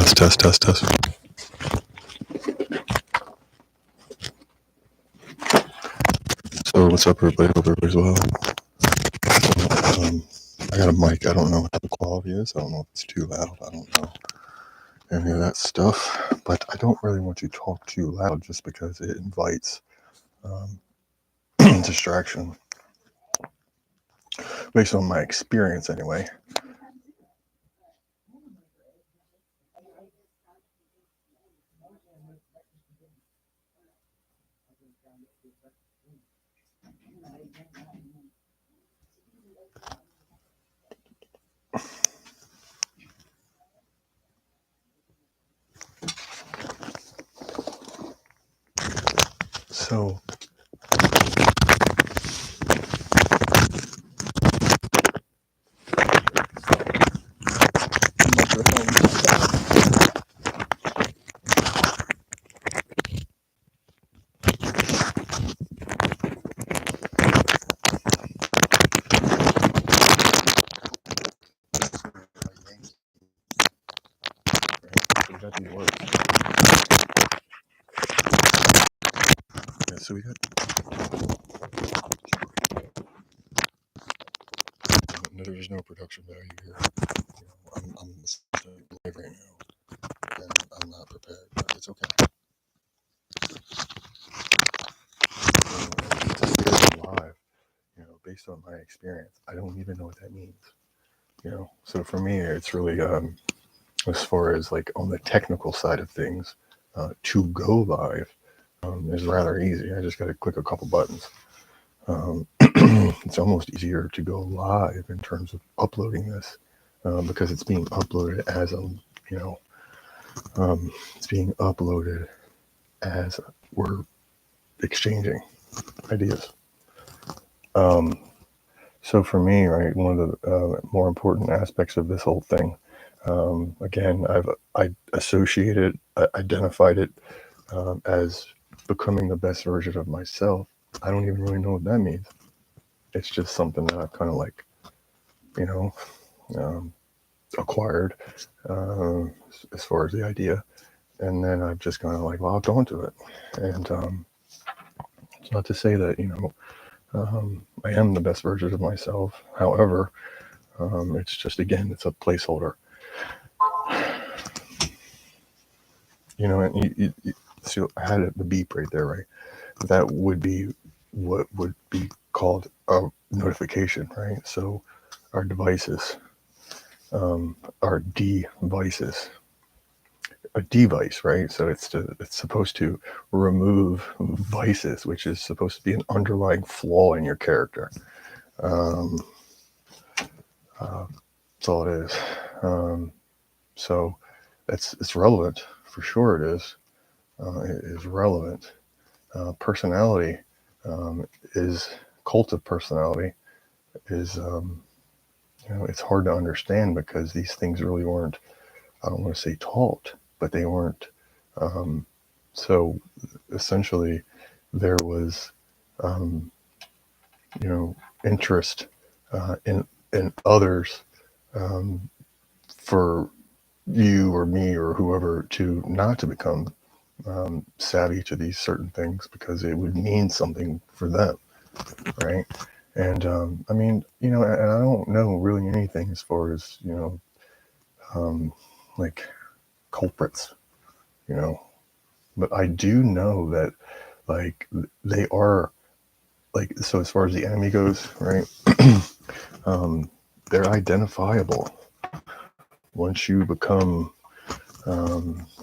Test, test, test, test. So, what's up, everybody? Hope everybody's well. I got a mic. I don't know what the quality is. I don't know if it's too loud. I don't know any of that stuff. But I don't really want to talk too loud just because it invites distraction. Based on my experience, anyway. So, so we got. There's no production value here. I'm live right now, and I'm not prepared, but it's okay. Live, based on my experience, I don't even know what that means. So for me, it's really as far as like on the technical side of things, to go live is rather easy. I just got to click a couple buttons. It's almost easier to go live in terms of uploading this because it's being uploaded as it's being uploaded as we're exchanging ideas. So for me, right, one of the more important aspects of this whole thing, again, I associated, identified it as becoming the best version of myself. I don't even really know what that means. It's just something that I've kind of like, acquired as far as the idea. And then I've just kind of like locked onto it. And it's not to say that, I am the best version of myself. However, it's just, again, it's a placeholder. And you so I had the beep right there, right? That would be what would be called a notification, right? So our devices, our devices, a device, right? So it's supposed to remove vices, which is supposed to be an underlying flaw in your character. That's all it is. So it's relevant, for sure it is. It is relevant. Personality is cult of personality is it's hard to understand because these things really weren't, I don't want to say taught, but they weren't. So essentially there was interest in others for you or me or whoever to not to become savvy to these certain things because it would mean something for them, right? And I mean, and I don't know really anything as far as like culprits, but I do know that like they are like, so as far as the enemy goes, right? They're identifiable once you become I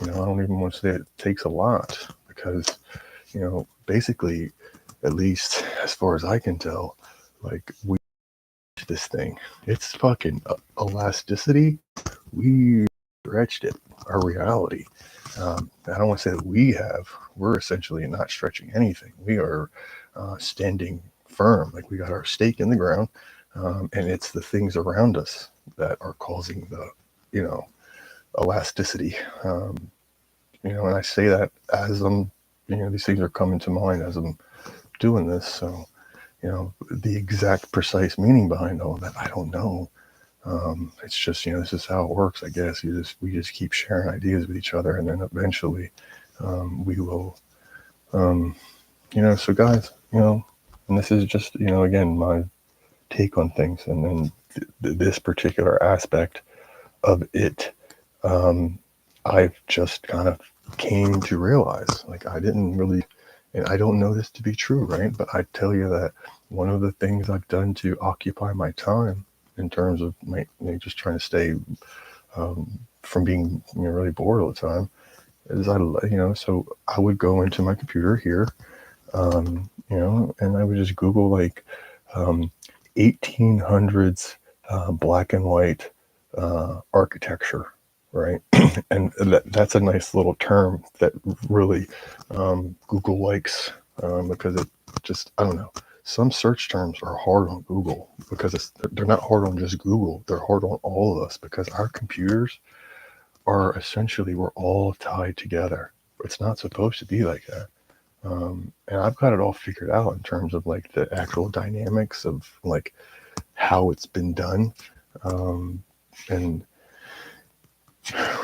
don't even want to say it takes a lot because basically, at least as far as I can tell, like we this thing, it's fucking elasticity. We stretched it, our reality. I don't want to say that we're essentially not stretching anything. We are standing firm, like we got our stake in the ground, and it's the things around us that are causing the elasticity. And I say that as I'm these things are coming to mind as I'm doing this. So the exact precise meaning behind all that, I don't know. It's just, this is how it works, I guess. We just keep sharing ideas with each other, and then eventually we will, so guys, and this is just, again, my take on things, and then this particular aspect of it, I've just kind of came to realize, like, I didn't really, and I don't know this to be true, right? But I tell you that one of the things I've done to occupy my time in terms of just trying to stay from being really bored all the time is so I would go into my computer here, and I would just Google like 1800s black and white architecture, right? And that's a nice little term that really Google likes, because it just, I don't know. Some search terms are hard on Google because they're not hard on just Google. They're hard on all of us because our computers are essentially, we're all tied together. It's not supposed to be like that. And I've got it all figured out in terms of like the actual dynamics of like how it's been done. And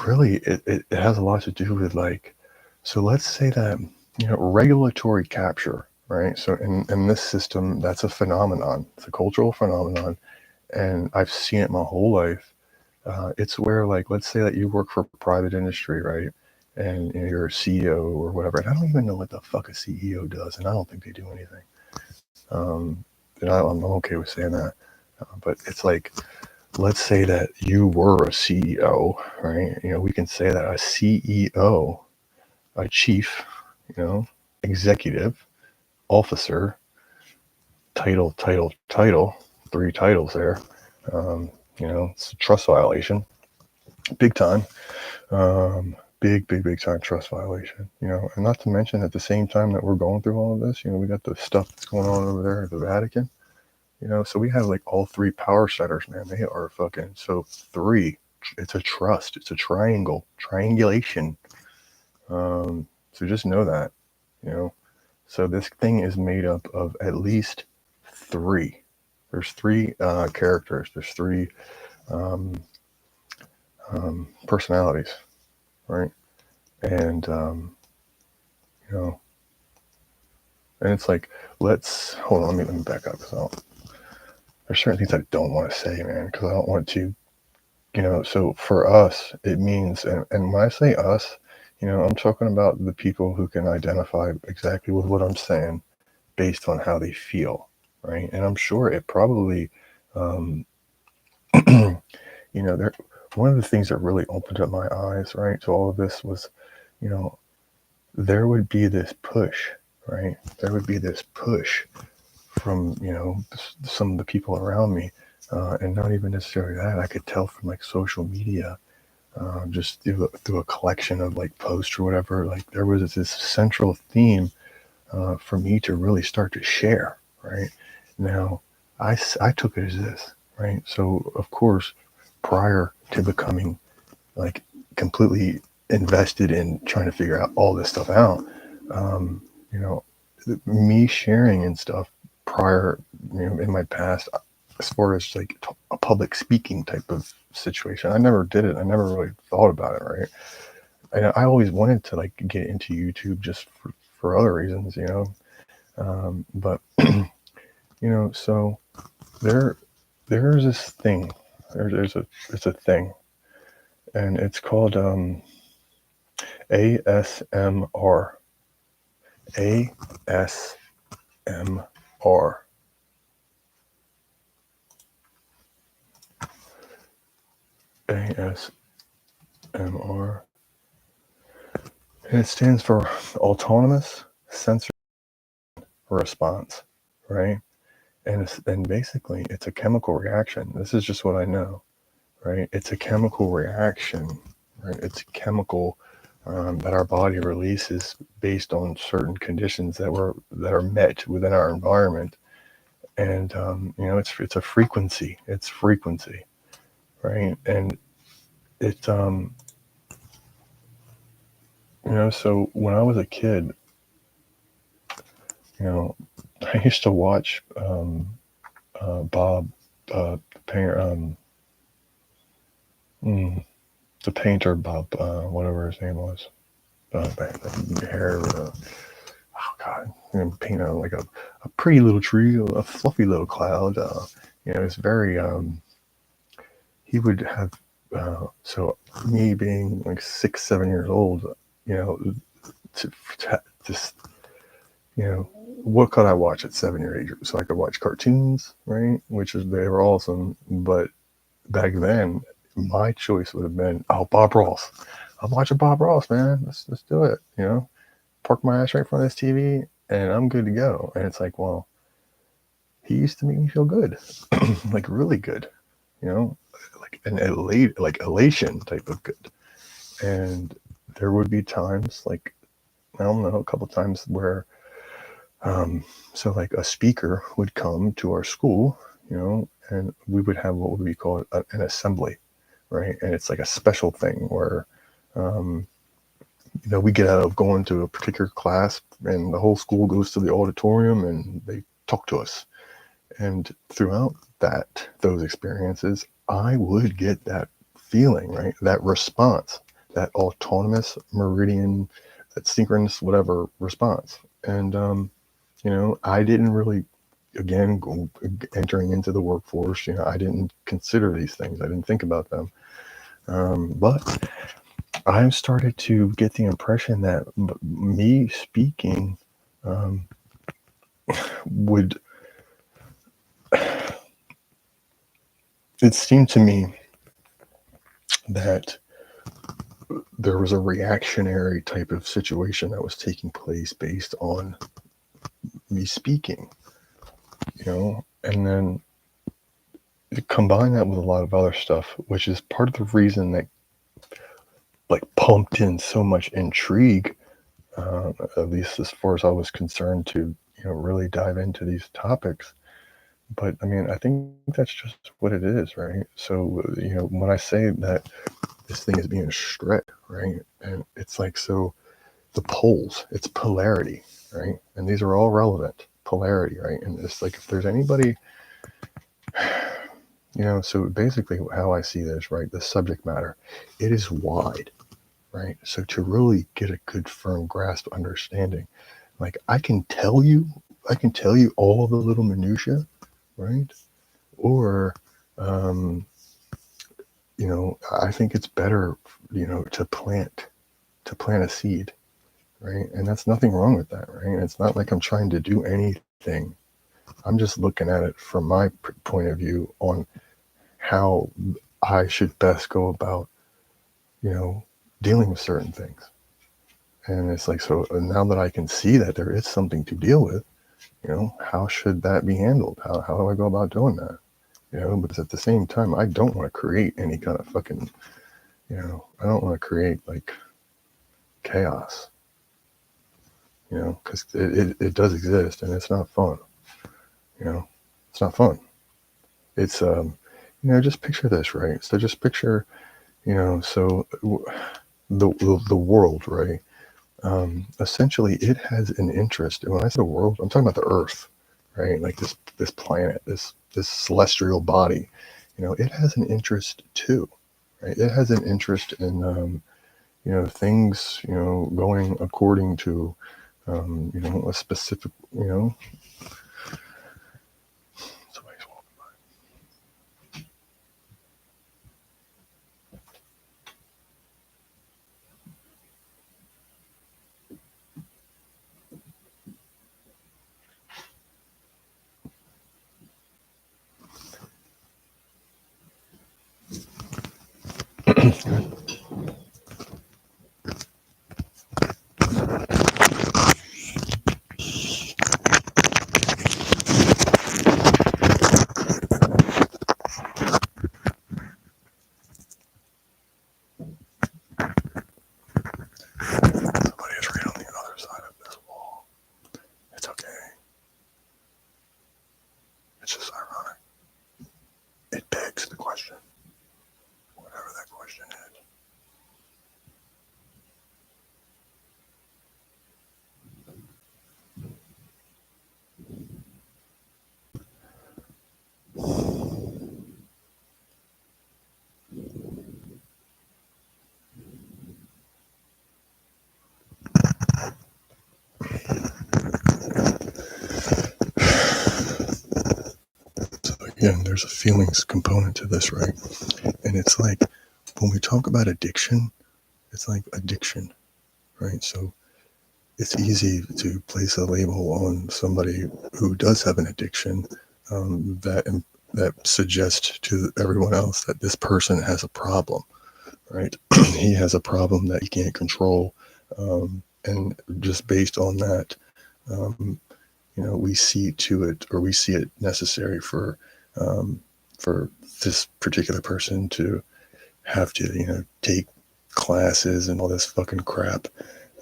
really it has a lot to do with like, so let's say that, regulatory capture, right? So in this system, that's a phenomenon. It's a cultural phenomenon. And I've seen it my whole life. It's where, like, let's say that you work for private industry, right? And you're a CEO or whatever. And I don't even know what the fuck a CEO does. And I don't think they do anything. And I'm okay with saying that. But it's like, let's say that you were a CEO, right? We can say that a CEO, a chief, executive, officer, title, 3 titles there. It's a trust violation, big time, big time trust violation, and not to mention at the same time that we're going through all of this, we got the stuff that's going on over there at the Vatican, so we have like all 3 power centers, man. They are fucking, so 3, it's a trust, it's a triangulation. So just know that, so this thing is made up of at least 3. There's 3 characters. There's 3 personalities, right? And and it's like, let's hold on. Let me back up. So there's certain things I don't want to say, man, because I don't want to, So for us, it means, and when I say us, I'm talking about the people who can identify exactly with what I'm saying based on how they feel, right? And I'm sure it probably, there. One of the things that really opened up my eyes, right, to all of this was, there would be this push, right? There would be this push from, some of the people around me, and not even necessarily that. I could tell from like social media, just through a collection of like posts or whatever. Like there was this central theme for me to really start to share, right? Now, I took it as this, right? So, of course, prior to becoming like completely invested in trying to figure out all this stuff out, me sharing and stuff prior, in my past, as far as like a public speaking type of situation, I never did it. I never really thought about it, right? And I always wanted to like get into YouTube just for other reasons, but so there's this thing. It's a thing, and it's called ASMR. ASMR. ASMR. And it stands for Autonomous Sensory Response, right? And basically, it's a chemical reaction. This is just what I know, right? It's a chemical reaction, right? It's a chemical that our body releases based on certain conditions that are met within our environment, and it's a frequency. It's frequency, right? And it so when I was a kid, I used to watch Bob, the parent, the painter Bob, whatever his name was, the hair. Oh God, paint like a pretty little tree, a fluffy little cloud. It's very. He would have. So me being like 6, 7 years old, you know, to just what could I watch at 7 or 8? So I could watch cartoons, right? They were awesome, but back then my choice would have been, oh, Bob Ross. I'm watching Bob Ross, man. Let's do it. Park my ass right in front of this TV, and I'm good to go. And it's like, well, he used to make me feel good, like really good, you know, like an elation type of good. And there would be times, like, I don't know, a couple times where, so like a speaker would come to our school, and we would have what would we call an assembly, right? And it's like a special thing where, um, we get out of going to a particular class, and the whole school goes to the auditorium and they talk to us. And throughout those experiences, I would get that feeling, right? That response, that autonomous meridian, that synchronous, whatever response. And, I didn't really, again, go, entering into the workforce, I didn't consider these things. I didn't think about them. But I started to get the impression that me speaking um, would, it seemed to me that there was a reactionary type of situation that was taking place based on me speaking, and then combine that with a lot of other stuff, which is part of the reason that like pumped in so much intrigue, at least as far as I was concerned, to really dive into these topics. But I mean, I think that's just what it is, right? So when I say that this thing is being stretched, right, and it's like, so the poles, it's polarity, right, and these are all relevant polarity, right, and it's like, if there's anybody, so basically how I see this, right, the subject matter, it is wide, right? So to really get a good firm grasp understanding, like I can tell you all the little minutia, right? Or I think it's better, to plant a seed, right? And that's nothing wrong with that, right? It's not like I'm trying to do anything. I'm just looking at it from my point of view on how I should best go about, you know, dealing with certain things. And it's like, so now that I can see that there is something to deal with, how should that be handled? How do I go about doing that? Because at the same time, I don't want to create any kind of fucking, I don't want to create like chaos, because it does exist and it's not fun, you know, it's not fun. It's, just picture this, right? So just picture, so the world, right? Essentially, it has an interest. And when I say the world, I'm talking about the Earth, right? Like this planet, this celestial body. It has an interest too, right? It has an interest in things going according to a specific somebody's walking by. Somebody is right on the other side of this wall. It's okay. It's just ironic. It begs the question, whatever that question is. again, there's a feelings component to this, right? And it's like when we talk about addiction, it's like addiction, right? So it's easy to place a label on somebody who does have an addiction, that suggests to everyone else that this person has a problem, right? He has a problem that he can't control, and just based on that, um, we see to it, or we see it necessary um, for this particular person to have to, take classes and all this fucking crap.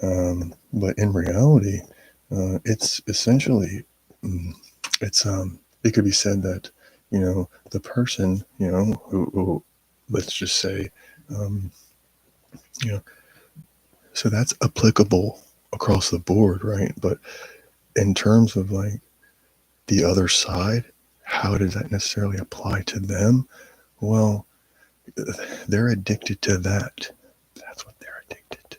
But in reality, it's essentially, mm, it could be said that, the person, who let's just say, um, you know, so that's applicable across the board, right? But in terms of like the other side, how does that necessarily apply to them? Well, they're addicted to that. That's what they're addicted to.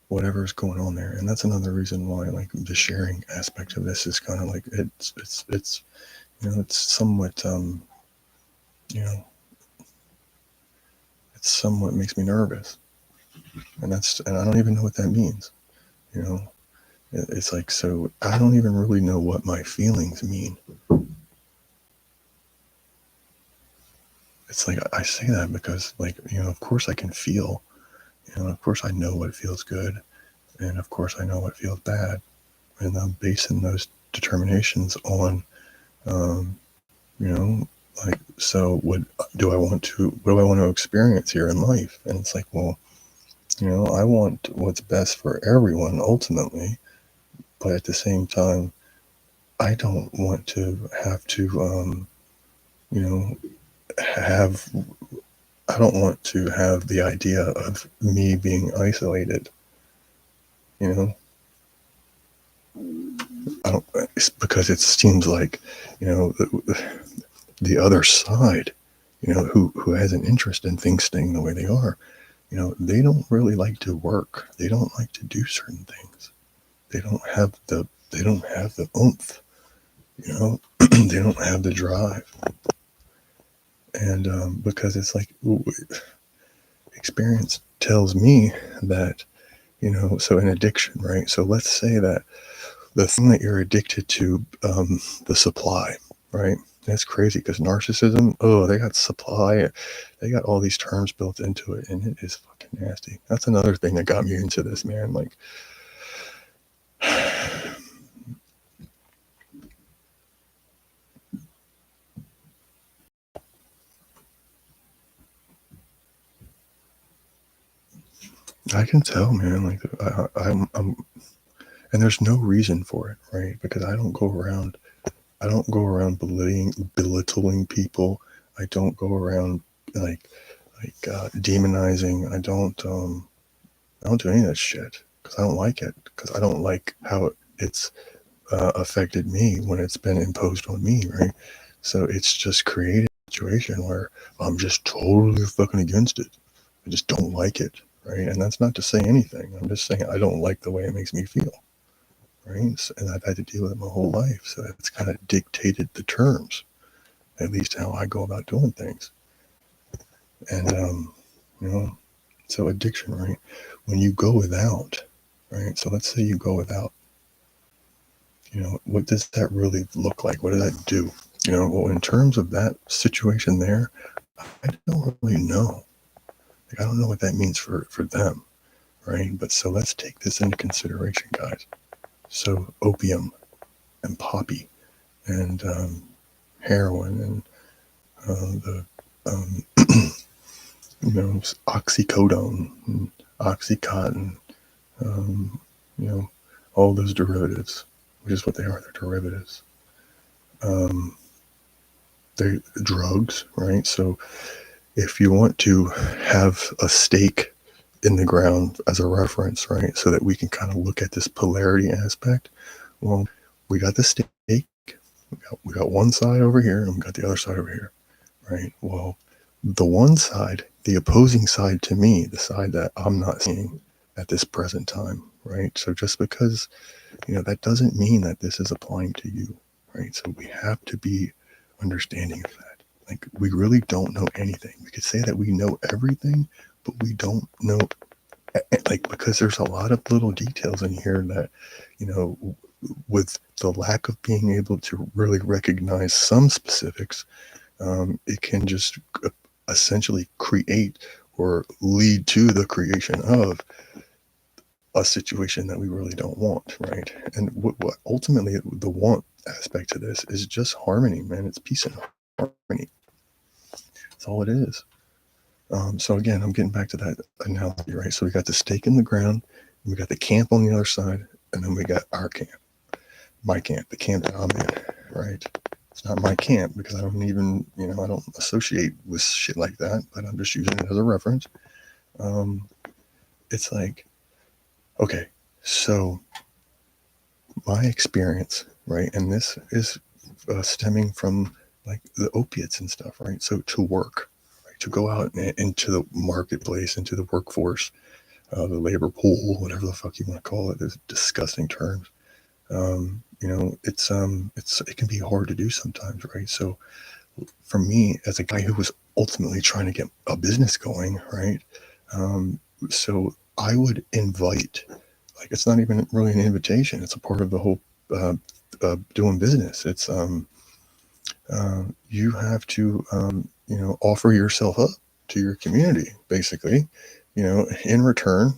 Whatever's going on there, and that's another reason why, like, the sharing aspect of this is kind of like it's it's somewhat you know it somewhat makes me nervous, and I don't even know what that means. You know, it's like, so I don't even really know what my feelings mean. It's like I say that because, like, of course I can feel, of course I know what feels good, and of course I know what feels bad, and I'm basing those determinations on, um, you know, like, so what do I want to experience here in life? And it's like, well, I want what's best for everyone ultimately, but at the same time, I don't want to have to, you know, have, I don't want to have the idea of me being isolated, you know, I don't, it's because it seems like, the other side, who has an interest in things staying the way they are, they don't really like to work. They don't like to do certain things. They don't have the oomph, they don't have the drive. And because it's like, experience tells me that, so an addiction, right? So let's say that the thing that you're addicted to, the supply, right? That's crazy because narcissism, oh, they got supply, they got all these terms built into it, and it is fucking nasty. That's another thing that got me into this, man. Like, I can tell, man. Like, I'm, and there's no reason for it, right? Because I don't go around belittling people. I don't go around like demonizing. I don't do any of that shit because I don't like it. Because I don't like how it's affected me when it's been imposed on me, right? So it's just created a situation where I'm just totally fucking against it. I just don't like it, right? And that's not to say anything. I'm just saying I don't like the way it makes me feel, right? So, and I've had to deal with it my whole life, so it's kind of dictated the terms, at least how I go about doing things. And you know, so addiction, right? When you go without, right? So let's say you go without. What does that really look like? What does that do? Well, in terms of that situation there, I don't really know. Like, I don't know what that means for them, right? But so let's take this into consideration, guys. So opium and poppy and heroin and the oxycodone and oxycontin, um, you know, all those derivatives, which is what they are. They're derivatives. They're drugs, right? So if you want to have a stake in the ground as a reference, right, so that we can kind of look at this polarity aspect, well, we got the stake, we got one side over here, and we got the other side over here, right? Well, the one side, the opposing side to me, the side that I'm not seeing at this present time, right? So just because, that doesn't mean that this is applying to you, right? So we have to be understanding of that. Like, we really don't know anything. We could say that we know everything, but we don't know, like, because there's a lot of little details in here that, you know, with the lack of being able to really recognize some specifics, it can just essentially create or lead to the creation of a situation that we really don't want, right? And what ultimately the want aspect of this is just harmony, man. It's peace and harmony. That's all it is. So again, I'm getting back to that analogy, right? So we got the stake in the ground, we got the camp on the other side, and then we got our camp, my camp, the camp that I'm in, right? It's not my camp because I don't even, I don't associate with shit like that, but I'm just using it as a reference. It's like, okay, so my experience, right, and this is stemming from like the opiates and stuff, right? So to work, right, to go out into the marketplace, into the workforce, the labor pool, whatever the fuck you want to call it, there's disgusting terms. It can be hard to do sometimes, right? So for me, as a guy who was ultimately trying to get a business going, right? So I would invite, like, it's not even really an invitation. It's a part of the whole doing business. It's you have to offer yourself up to your community, basically, in return,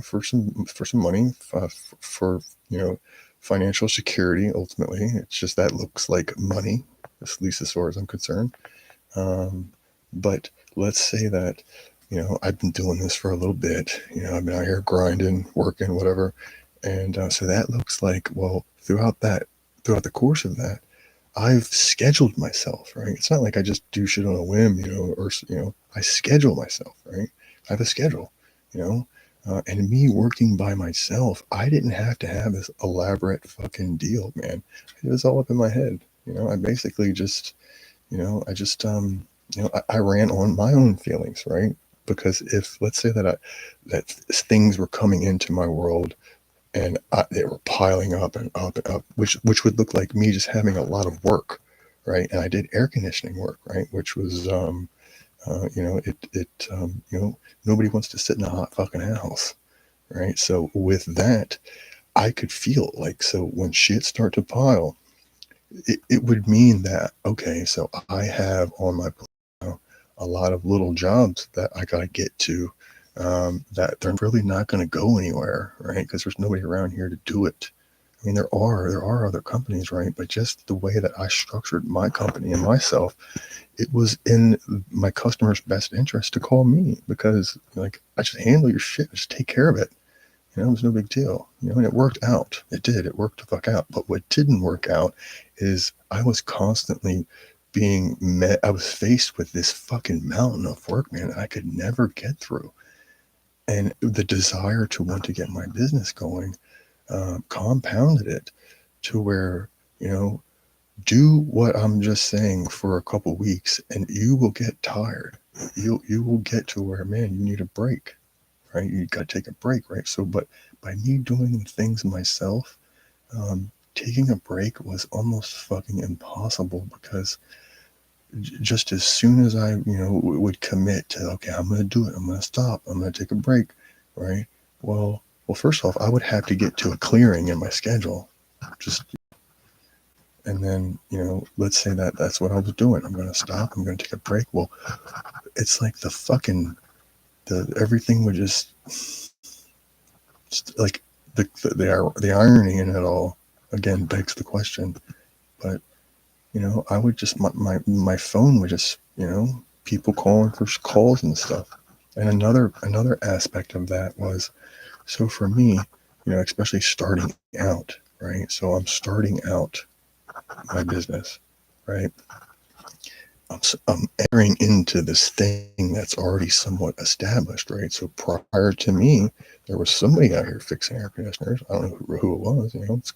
for some money, for financial security. Ultimately, it's just that looks like money, at least as far as I'm concerned. But let's say that, I've been doing this for a little bit. I've been out here grinding, working, whatever. And so that looks like, well, throughout the course of that, I've scheduled myself, right? It's not like I just do shit on a whim, or, I schedule myself, right? I have a schedule, and me working by myself, I didn't have to have this elaborate fucking deal, man. It was all up in my head. I basically just, I ran on my own feelings, right? Because if, let's say that things were coming into my world and they were piling up and up and up, which would look like me just having a lot of work, right? And I did air conditioning work, right? Which was, nobody wants to sit in a hot fucking house, right? So with that, I could feel like, so when shit start to pile, it would mean that, okay, so I have on my plate a lot of little jobs that I got to get to, that they're really not going to go anywhere, right? Because there's nobody around here to do it. I mean, there are other companies, right? But just the way that I structured my company and myself, it was in my customer's best interest to call me, because, like, I just handle your shit, just take care of it. It was no big deal. And it worked out. It did. It worked the fuck out. But what didn't work out is I was constantly being met. I was faced with this fucking mountain of work, man, that I could never get through. And the desire to want to get my business going compounded it to where, do what I'm just saying for a couple weeks and you will get tired. You will get to where, man, you need a break, right? You got to take a break, right? So, but by me doing things myself, taking a break was almost fucking impossible, because just as soon as I, would commit to, okay, I'm going to do it, I'm going to stop, I'm going to take a break, right? Well, first off, I would have to get to a clearing in my schedule, just, and then, let's say that that's what I was doing. I'm going to stop, I'm going to take a break. Well, it's like everything would just like the irony in it all again begs the question. But I would just my phone would just people calling for calls and stuff. And another aspect of that was, so for me, especially starting out, right? So I'm starting out my business, right? I'm entering into this thing that's already somewhat established, right? So prior to me, there was somebody out here fixing air conditioners. I don't know who it was. It's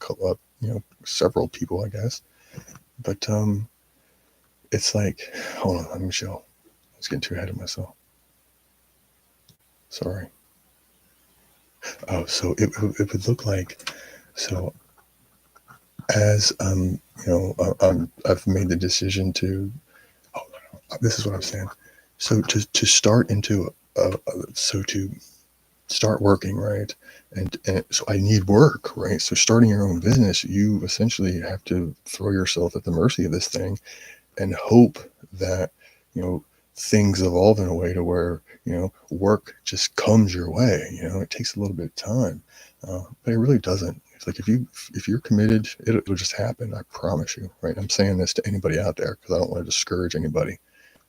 several people, I guess. But it's like, hold on, let me show. I was getting too ahead of myself. Sorry. Oh, so it would look like, so as I've made the decision to. Oh, this is what I'm saying. So to start into so to start working, right? And so I need work, right? So starting your own business, you essentially have to throw yourself at the mercy of this thing and hope that, things evolve in a way to where, work just comes your way. It takes a little bit of time, but it really doesn't. It's like if you're committed, it'll just happen. I promise you, right? I'm saying this to anybody out there because I don't want to discourage anybody,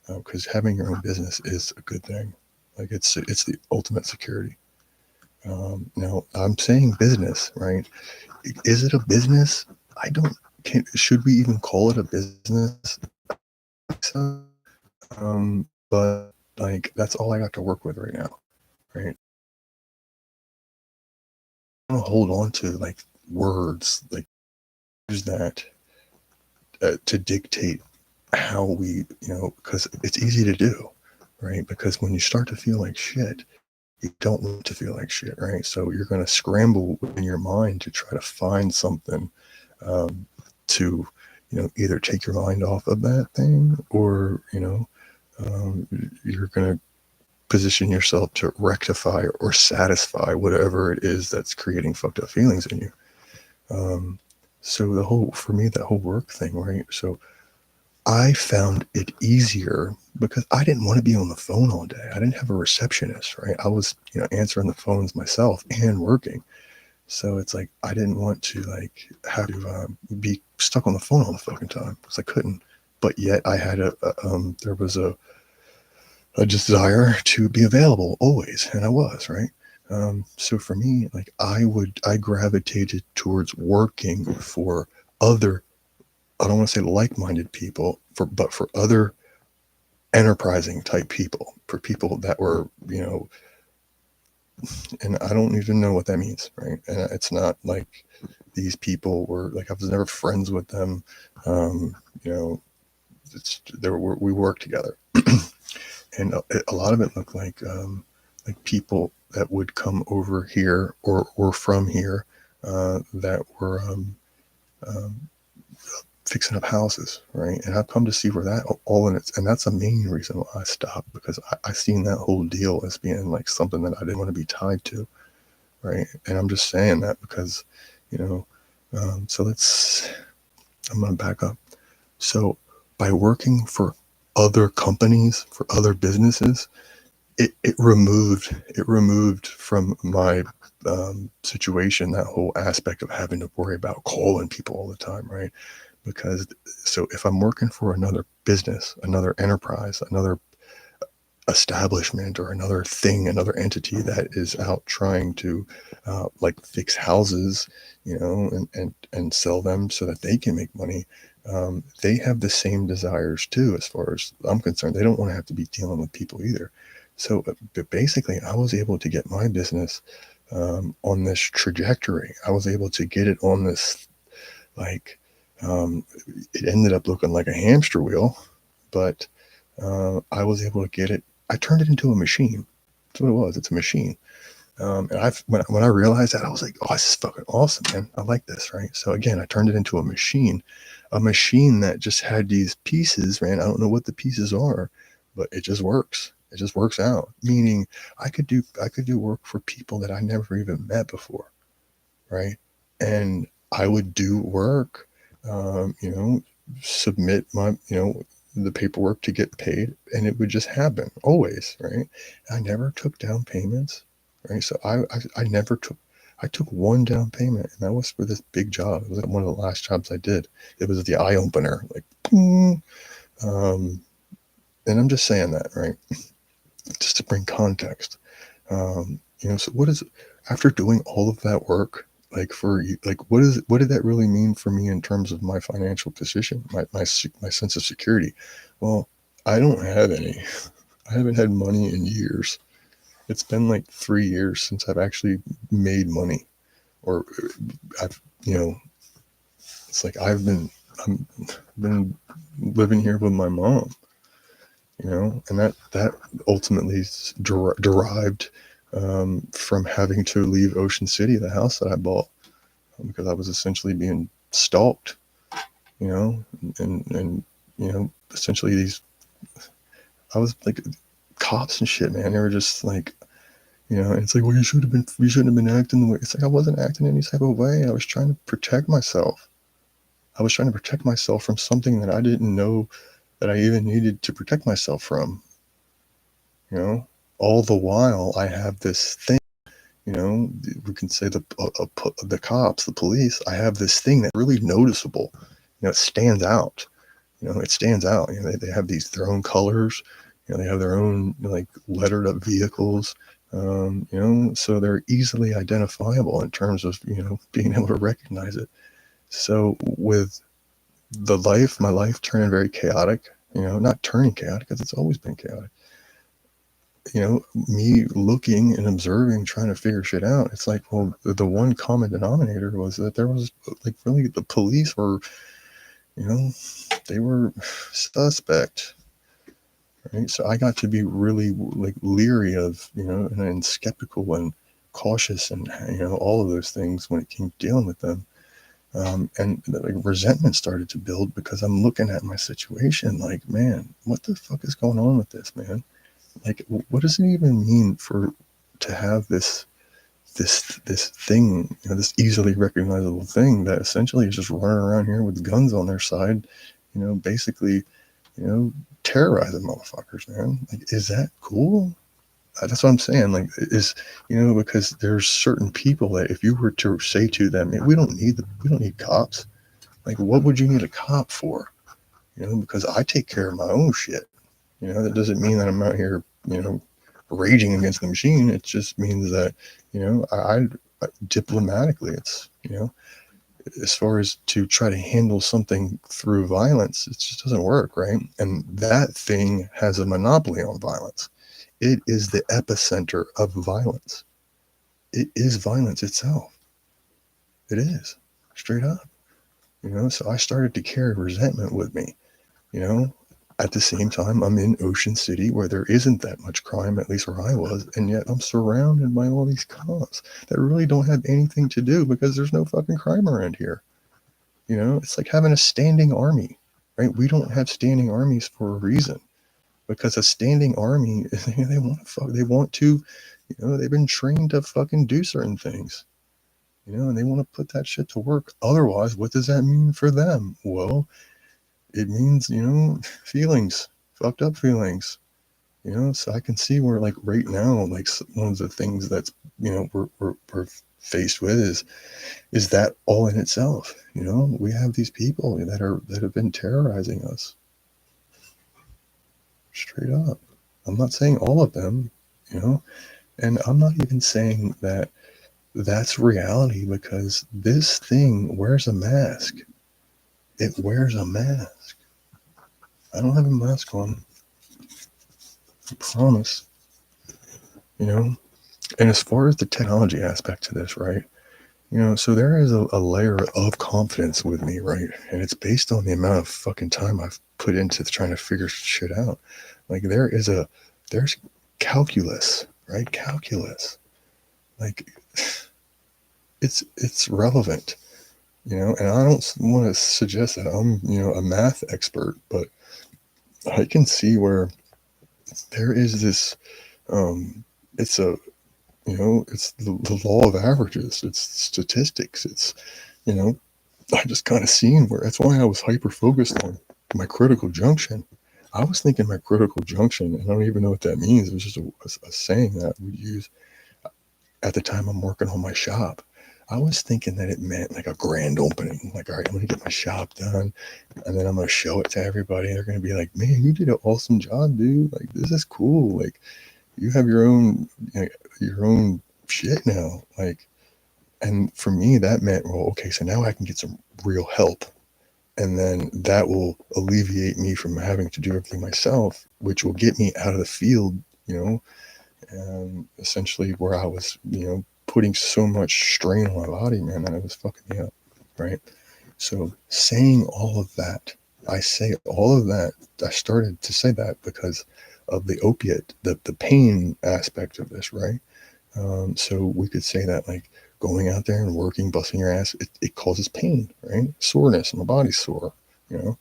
because having your own business is a good thing. Like it's the ultimate security. Now I'm saying business, right? Is it a business? I don't. Should we even call it a business? So, but like that's all I got to work with right now, right? I don't hold on to like words like use that to dictate how we, because it's easy to do, right? Because when you start to feel like shit, you don't want to feel like shit, right? So you're going to scramble in your mind to try to find something um, to, either take your mind off of that thing or, um, you're going to position yourself to rectify or satisfy whatever it is that's creating fucked up feelings in you. Um, so for me, that whole work thing, right? So I found it easier because I didn't want to be on the phone all day. I didn't have a receptionist, right? I was, answering the phones myself and working. So it's like I didn't want to like have to be stuck on the phone all the fucking time because I couldn't. But yet I had there was a desire to be available always, and I was, right. So for me, like I gravitated towards working for other, I don't want to say like-minded people, but for other enterprising type people, for people that were, and I don't even know what that means, right? And it's not like these people were like, I was never friends with them. Um, you know, we worked together. And a lot of it looked like people that would come over here or from here that were fixing up houses, right? And I've come to see where that all in it, and that's the main reason why I stopped, because I seen that whole deal as being like something that I didn't want to be tied to, right? And I'm just saying that because, you know, so I'm gonna back up. So by working for other companies, for other businesses, it removed from my situation that whole aspect of having to worry about calling people all the time, right? Because so if I'm working for another business, another enterprise, another establishment, or another thing, another entity that is out trying to like fix houses, and sell them so that they can make money, they have the same desires too. As far as I'm concerned, they don't want to have to be dealing with people either. So but basically, I was able to get my business on this trajectory. I was able to get it on this, like, um, it ended up looking like a hamster wheel, but I was able to get it. I turned it into a machine. That's what it was. It's a machine. And when I realized that, I was like, oh, this is fucking awesome, man. I like this, right? So again, I turned it into a machine that just had these pieces, man. I don't know what the pieces are, but it just works. It just works out. Meaning I could do work for people that I never even met before, right? And I would do work, submit my, the paperwork to get paid, and it would just happen always, right? I never took down payments, right? So I never took, I took one down payment, and that was for this big job. It was like one of the last jobs I did. It was the eye opener, like, um, and I'm just saying that, right? Just to bring context. So what is, after doing all of that work, like for you, like what did that really mean for me in terms of my financial position, my sense of security? Well, I don't have any. I haven't had money in years. It's been like 3 years since I've actually made money, or I've, it's like I've been living here with my mom, and that ultimately derived from having to leave Ocean City, the house that I bought, because I was essentially being stalked, you know, and you know, essentially these, I was like, cops and shit, man. They were just like, you know, and it's like, well, you shouldn't have been acting the way. It's like, I wasn't acting any type of way. I was trying to protect myself. I was trying to protect myself from something that I didn't know that I even needed to protect myself from. You know, all the while I have this thing. You know, we can say the cops, the police. I have this thing that's really noticeable. You know, it stands out. You know, it stands out. You know, they have their own colors. You know, they have their own like lettered up vehicles. You know, so they're easily identifiable in terms of, you know, being able to recognize it. So with my life turning very chaotic. You know, not turning chaotic because it's always been chaotic. You know, me looking and observing, trying to figure shit out. It's like, well, the one common denominator was that there was like really the police were, you know, they were suspect. Right? So I got to be really like leery of, you know, and skeptical and cautious and, you know, all of those things when it came to dealing with them. And like resentment started to build because I'm looking at my situation like, man, what the fuck is going on with this, man? Like, what does it even mean to have this thing, you know, this easily recognizable thing that essentially is just running around here with guns on their side, you know, basically, you know, terrorizing motherfuckers, man. Like, is that cool? That's what I'm saying. Like, is, you know, because there's certain people that if you were to say to them, hey, we don't need cops. Like, what would you need a cop for? You know, because I take care of my own shit. You know, that doesn't mean that I'm out here, you know, raging against the machine. It just means that, you know, I diplomatically, it's, you know, as far as to try to handle something through violence, it just doesn't work, right? And that thing has a monopoly on violence. It is the epicenter of violence. It is violence itself. It is, straight up. You know, so I started to carry resentment with me. You know, at the same time, I'm in Ocean City where there isn't that much crime, at least where I was, and yet I'm surrounded by all these cops that really don't have anything to do because there's no fucking crime around here. You know, it's like having a standing army, right? We don't have standing armies for a reason because a standing army, they want to, you know, they've been trained to fucking do certain things, you know, and they want to put that shit to work. Otherwise, what does that mean for them? Well, it means, you know, feelings, fucked up feelings, you know. So I can see where, like, right now, like, one of the things that's, you know, we're faced with is that all in itself. You know, we have these people that have been terrorizing us straight up. I'm not saying all of them, you know, and I'm not even saying that that's reality because this thing wears a mask. It wears a mask. I don't have a mask on. I promise. You know, and as far as the technology aspect to this, right? You know, so there is a layer of confidence with me, right? And it's based on the amount of fucking time I've put into trying to figure shit out. Like there's calculus, right? Calculus. Like it's relevant, you know, and I don't want to suggest that I'm, you know, a math expert, but I can see where there is this it's a, you know, it's the law of averages, it's statistics, it's, you know, I just kind of seen where that's why I was hyper focused on my critical junction. I was thinking my critical junction, and I don't even know what that means. It was just a saying that we use at the time I'm working on my shop. I was thinking that it meant like a grand opening. Like, all right, I'm going to get my shop done and then I'm going to show it to everybody. They're going to be like, man, you did an awesome job, dude. Like, this is cool. Like, you have your own, you know, your own shit now. Like, and for me, that meant, well, okay, so now I can get some real help. And then that will alleviate me from having to do everything myself, which will get me out of the field, you know, and essentially where I was, you know, putting so much strain on my body, man, that it was fucking me up, right? So saying all of that, I say all of that, I started to say that because of the opiate, the pain aspect of this, right? So we could say that, like, going out there and working, busting your ass, it causes pain, right? Soreness, my body's sore, you know?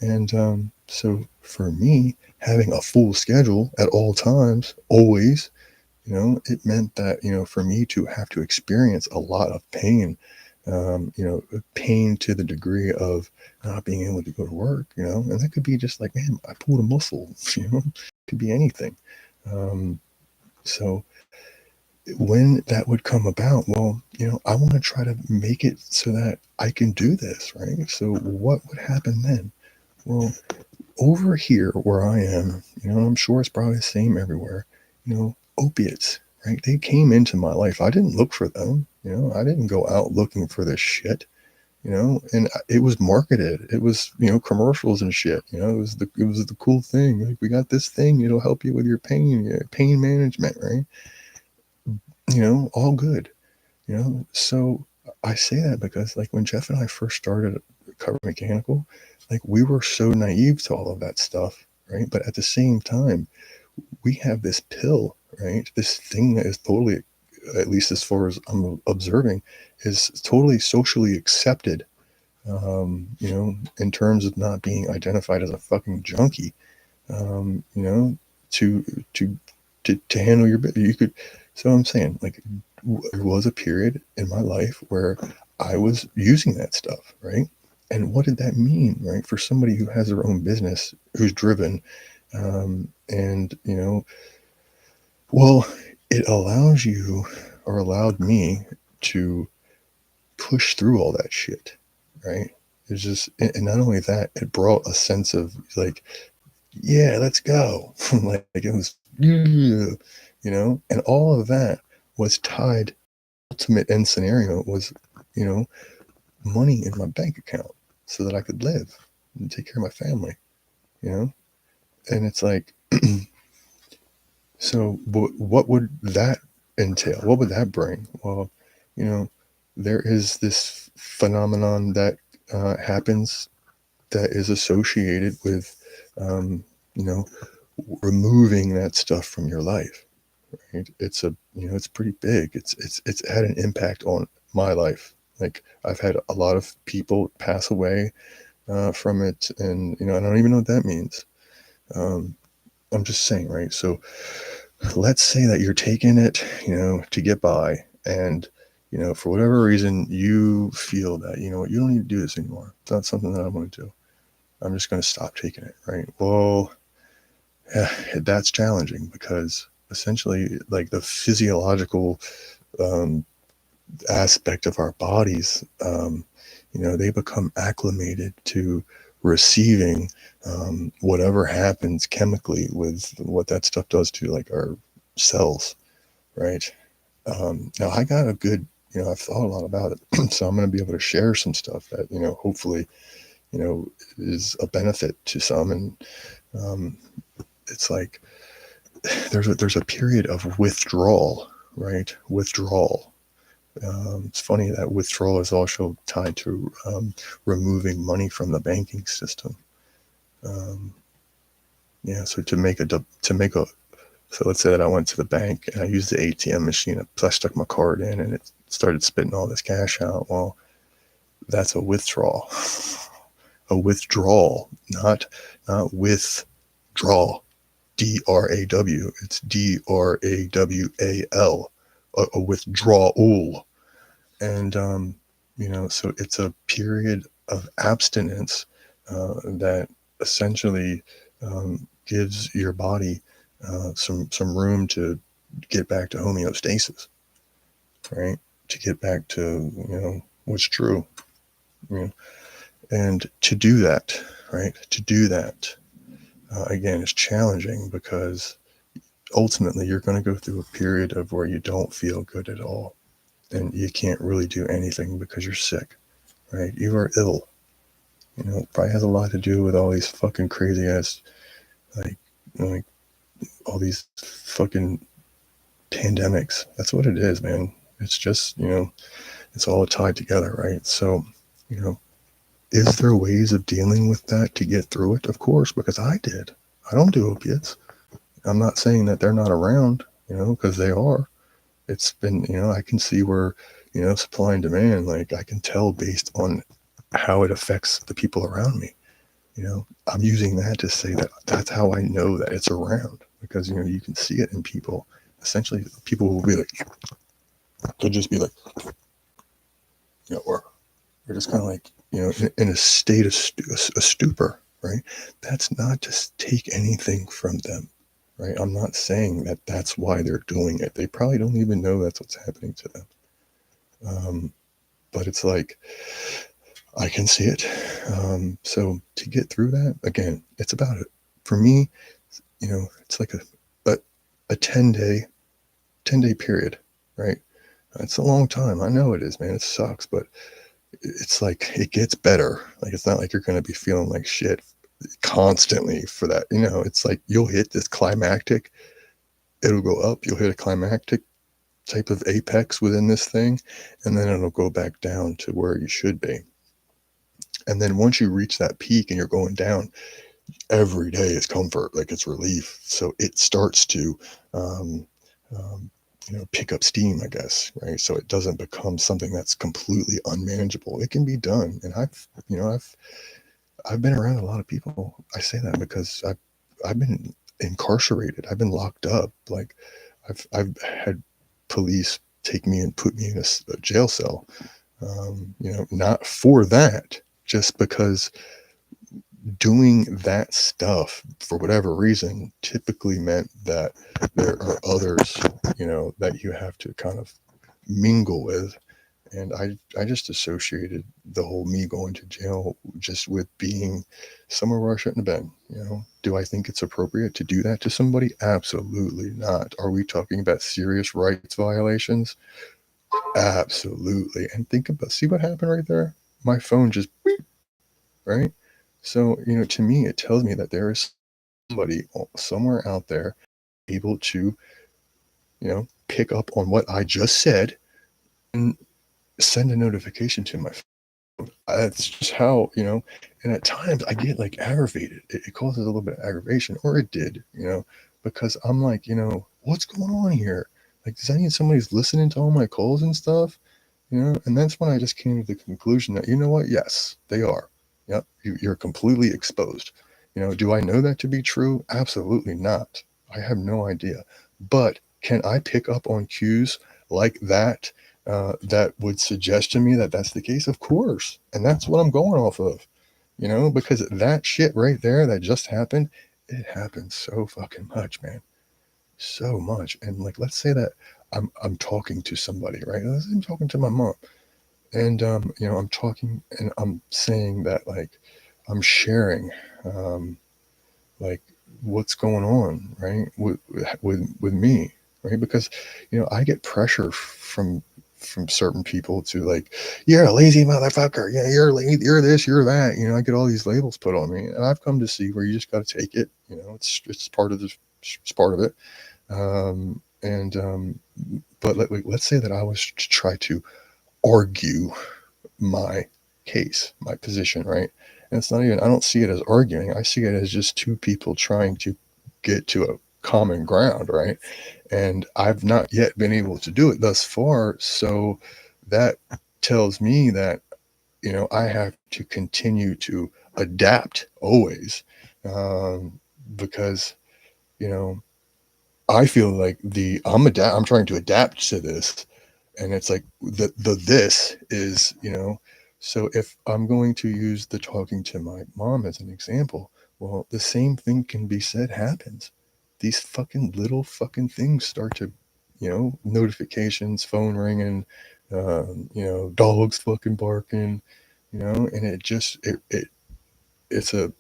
And so for me, having a full schedule at all times, always, you know, it meant that, you know, for me to have to experience a lot of pain, you know, pain to the degree of not being able to go to work, you know, and that could be just like, man, I pulled a muscle, you know, it could be anything. So when that would come about, well, you know, I want to try to make it so that I can do this, right? So what would happen then? Well, over here where I am, you know, I'm sure it's probably the same everywhere, you know, opiates, right? They came into my life. I didn't look for them, you know, I didn't go out looking for this shit, you know, and it was marketed. It was, you know, commercials and shit, you know, it was the cool thing. Like, we got this thing, it'll help you with your pain management, right? You know, all good, you know. So I say that because, like, when Jeff and I first started Cover Mechanical, like, we were so naive to all of that stuff, right? But at the same time, we have this pill, right? This thing that is totally, at least as far as I'm observing, is totally socially accepted, you know, in terms of not being identified as a fucking junkie, you know, to, to, to handle your bit. You could, so I'm saying, like, there was a period in my life where I was using that stuff, right? And what did that mean, right? For somebody who has their own business, who's driven, and, you know, well, it allows you, or allowed me, to push through all that shit, right? It's just, and not only that, it brought a sense of, like, yeah, let's go. Like, it was, yeah, you know, and all of that was tied. Ultimate end scenario was, you know, money in my bank account so that I could live and take care of my family, you know? And it's like, so what would that entail? What would that bring? Well, you know, there is this phenomenon that happens that is associated with, you know, removing that stuff from your life. Right? It's a, you know, it's pretty big. It's had an impact on my life. Like, I've had a lot of people pass away from it, and, you know, I don't even know what that means. I'm just saying, right? So let's say that you're taking it, you know, to get by, and, you know, for whatever reason, you feel that, you know what, you don't need to do this anymore. It's not something that I want to do. I'm just going to stop taking it, right? Well, yeah, that's challenging because essentially, like, the physiological um, aspect of our bodies, you know, they become acclimated to receiving whatever happens chemically with what that stuff does to, like, our cells, right? Now, I got a good, you know, I've thought a lot about it, so I'm going to be able to share some stuff that, you know, hopefully, you know, is a benefit to some. And um, it's like there's a period of withdrawal, right? Withdrawal. It's funny that withdrawal is also tied to removing money from the banking system. Um, yeah, so so let's say that I went to the bank and I used the ATM machine. So I stuck my card in and it started spitting all this cash out. Well, that's a withdrawal. A withdrawal, not withdraw. DRAW. It's DRAWAL. A withdrawal. And you know, so it's a period of abstinence that essentially gives your body some room to get back to homeostasis, right? To get back to, you know, what's true, you know? And to do that, right? To do that, again, is challenging because ultimately you're going to go through a period of where you don't feel good at all, and you can't really do anything because you're sick, right? You are ill. You know, it probably has a lot to do with all these fucking crazy ass, like, like all these fucking pandemics. That's what it is, man. It's just, you know, it's all tied together, right? So, you know, is there ways of dealing with that to get through it? Of course, because I did. I don't do opiates. I'm not saying that they're not around, you know, because they are. It's been, you know, I can see where, supply and demand. Like I can tell based on how it affects the people around me. I'm using that to say that that's how I know that it's around, because you can see it in people. Essentially, people will be like, they'll just be like, or they're just kind of like, in a state of a stupor, right? That's not to take anything from them, right? I'm not saying that that's why they're doing it. They probably don't even know that's what's happening to them. But it's like, I can see it. So to get through that, again, it's about it. For me, it's like a 10-day period, right? It's a long time. I know it is, man. It sucks, but it's like it gets better. Like it's not like you're going to be feeling like shit constantly for that. It's like you'll hit this climactic, it'll go up, you'll hit a climactic type of apex within this thing, and then it'll go back down to where you should be. And then once you reach that peak and you're going down, every day is comfort, like it's relief. So it starts to, um, um, pick up steam, I guess, right? So it doesn't become something that's completely unmanageable. It can be done. And I've been around a lot of people. I say that because I've been incarcerated. I've been locked up. Like I've had police take me and put me in a jail cell. Not for that, just because doing that stuff for whatever reason typically meant that there are others, that you have to kind of mingle with. And I just associated the whole me going to jail just with being somewhere where I shouldn't have been. Do I think it's appropriate to do that to somebody? Absolutely not. Are we talking about serious rights violations? Absolutely. And see what happened right there? My phone just beep, right? So, to me, it tells me that there is somebody somewhere out there able to, pick up on what I just said and send a notification to my phone. That's just how, and at times I get like aggravated. It causes a little bit of aggravation, or it did, because I'm like, what's going on here? Like, does that mean somebody's listening to all my calls and stuff? And that's when I just came to the conclusion that, you know what? Yes, they are. Yep. You're completely exposed. Do I know that to be true? Absolutely not. I have no idea. But can I pick up on cues like that that would suggest to me that that's the case? Of course. And that's what I'm going off of, because that shit right there that just happened, it happens so fucking much, man. So much. And like, let's say that I'm talking to somebody, right? I'm talking to my mom, and I'm talking and I'm saying that, like, I'm sharing, um, like, what's going on, right, with me, right? Because I get pressure from certain people to, like, you're a lazy motherfucker, yeah, you're lazy, you're this, you're that, I get all these labels put on me, and I've come to see where you just got to take it. It's part of it's part of it. And But let's say that I was to try to argue my case, my position, right? And it's not even, I don't see it as arguing. I see it as just two people trying to get to a common ground, right? And I've not yet been able to do it thus far. So that tells me that, I have to continue to adapt always, because, you know, I feel like I'm trying to adapt to this, and it's like this is, so if I'm going to use the talking to my mom as an example, well, the same thing can be said happens. These fucking little fucking things start to, notifications, phone ringing, dogs fucking barking, and it just it's a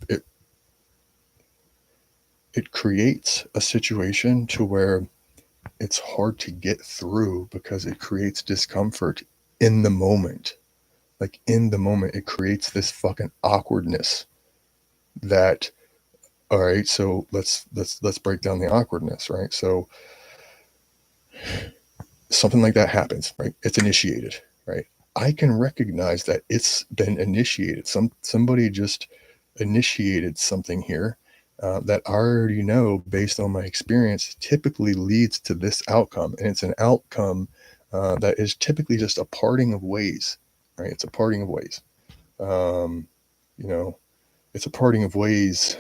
it creates a situation to where it's hard to get through because it creates discomfort in the moment. Like, in the moment, it creates this fucking awkwardness that, all right, so let's break down the awkwardness, right? So something like that happens, right? It's initiated, right? I can recognize that it's been initiated. Somebody just initiated something here, that I already know based on my experience typically leads to this outcome, and it's an outcome that is typically just a parting of ways, right? It's a parting of ways. Um, you know, it's a parting of ways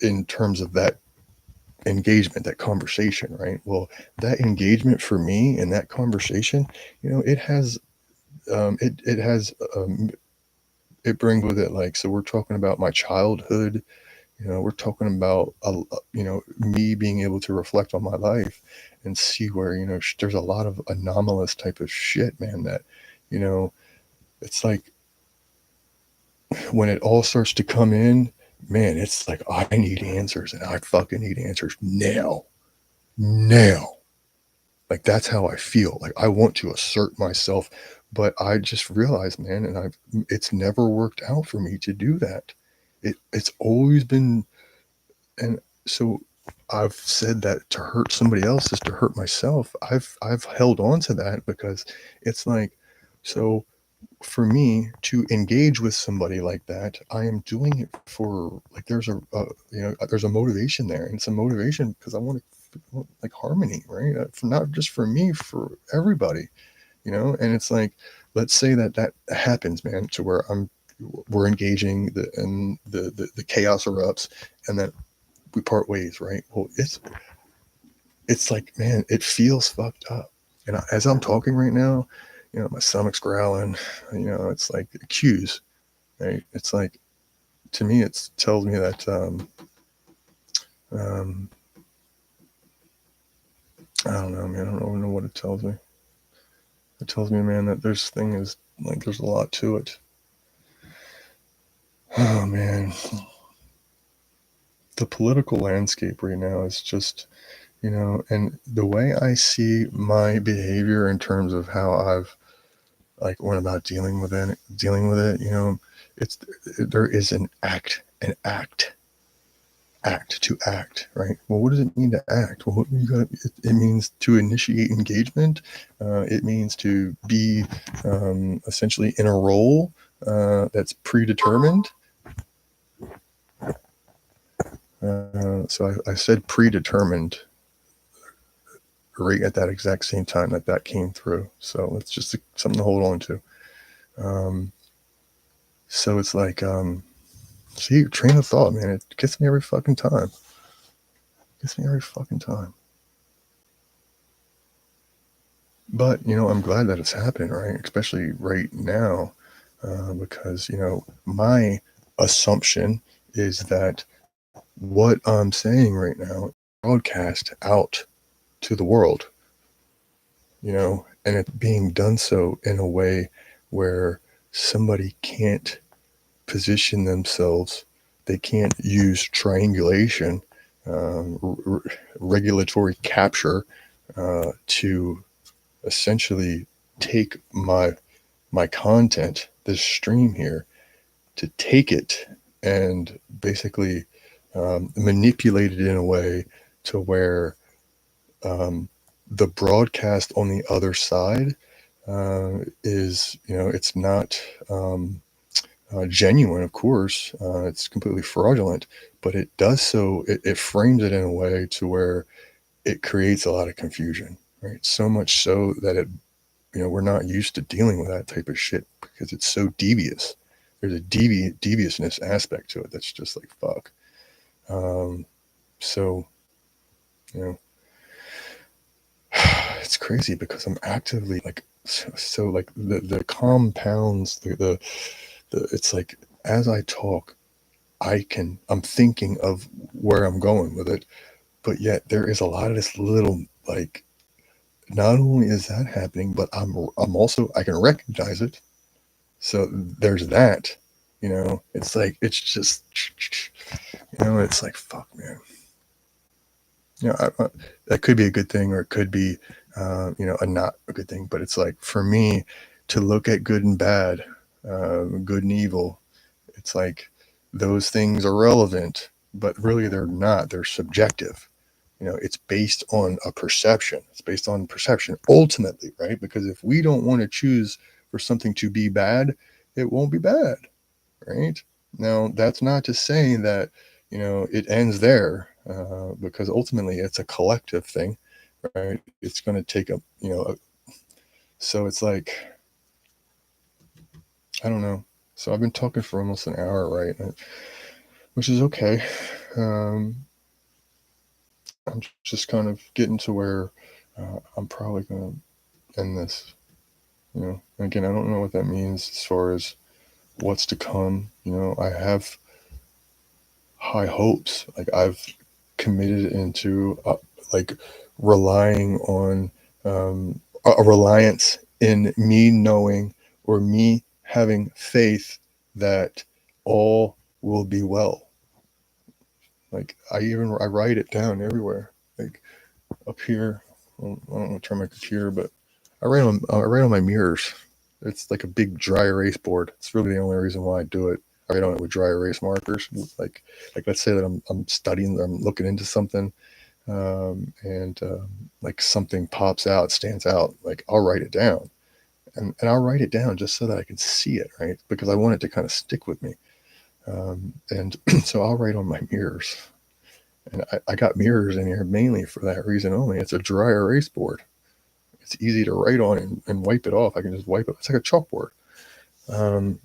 in terms of that engagement, that conversation, right? Well, that engagement for me in that conversation, it has, it has, it brings with it, like, so we're talking about my childhood. We're talking about, me being able to reflect on my life and see where, there's a lot of anomalous type of shit, man, that, you know, it's like when it all starts to come in, man, it's like, I need answers, and I fucking need answers now. Now. Like, that's how I feel. Like, I want to assert myself, but I just realized, man, and it's never worked out for me to do that. It's always been, and so I've said that to hurt somebody else is to hurt myself. I've held on to that because it's like, so for me to engage with somebody like that, I am doing it for, like, there's a motivation there, and it's a motivation because I want to, like, harmony, right? For not just for me, for everybody, and it's like, let's say that happens, man, to where we're engaging and the chaos erupts, and then we part ways, right? Well, it's like, man, it feels fucked up. And as I'm talking right now, my stomach's growling. It's like cues, right? It's like, to me, it tells me that um, I don't know, man. I don't know what it tells me. It tells me, man, that there's a lot to it. Oh man, the political landscape right now is just, and the way I see my behavior in terms of how I've, like, went about dealing with it, it's there is act to act, right? Well, what does it mean to act? Well, it means to initiate engagement. It means to be, essentially in a role that's predetermined. So I said predetermined right at that exact same time that came through. So it's just something to hold on to. So it's like, see, train of thought, man. It gets me every fucking time. Gets me every fucking time. But, I'm glad that it's happening, right? Especially right now, because, my assumption is that what I'm saying right now broadcast out to the world, and it being done so in a way where somebody can't position themselves, they can't use triangulation, regulatory capture, to essentially take my content, this stream here, to take it and basically manipulate it in a way to where the broadcast on the other side is, it's not genuine, of course. It's completely fraudulent, but it does so, it frames it in a way to where it creates a lot of confusion, right? So much so that we're not used to dealing with that type of shit because it's so devious. There's a deviousness aspect to it that's just like, fuck. So, you know, it's crazy because I'm actively, like, so like the compounds, it's like, as I talk, I'm thinking of where I'm going with it, but yet there is a lot of this little, like, not only is that happening, but I'm also, I can recognize it. So there's that, it's like, it's just, it's like, fuck, man. That could be a good thing, or it could be, a not a good thing. But it's like, for me to look at good and bad, good and evil, it's like those things are relevant, but really they're not. They're subjective. It's based on a perception. It's based on perception ultimately, right? Because if we don't want to choose for something to be bad, it won't be bad, right? Now, that's not to say that, it ends there, because ultimately it's a collective thing. right? It's going to take so it's like, I don't know. So I've been talking for almost an hour, right? Which is okay. Um, I'm just kind of getting to where I'm probably going to end this, And again, I don't know what that means as far as what's to come. I have high hopes. Like I've committed into like relying on a reliance in me knowing or me having faith that all will be well. Like I write it down everywhere. Like up here, I don't want to turn my computer, but I write on my mirrors. It's like a big dry erase board. It's really the only reason why I do it. I write on it with dry erase markers. Like let's say that I'm studying, I'm looking into something, and like something pops out, stands out. Like I'll write it down, and I'll write it down just so that I can see it, right? Because I want it to kind of stick with me. And so I'll write on my mirrors. And I got mirrors in here mainly for that reason only. It's a dry erase board. It's easy to write on and wipe it off. I can just wipe it. It's like a chalkboard. Um,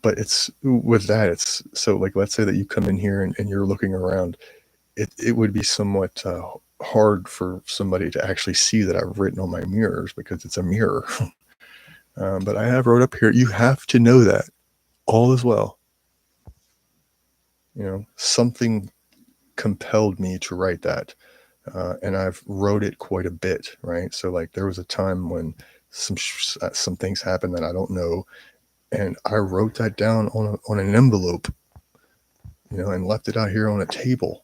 but it's with that, it's so like, let's say that you come in here and you're looking around. It would be somewhat hard for somebody to actually see that I've written on my mirrors because it's a mirror. But I have wrote up here, you have to know that all is well. Something compelled me to write that. And I've wrote it quite a bit, right? So like there was a time when some things happened that I don't know, and I wrote that down on an envelope, and left it out here on a table.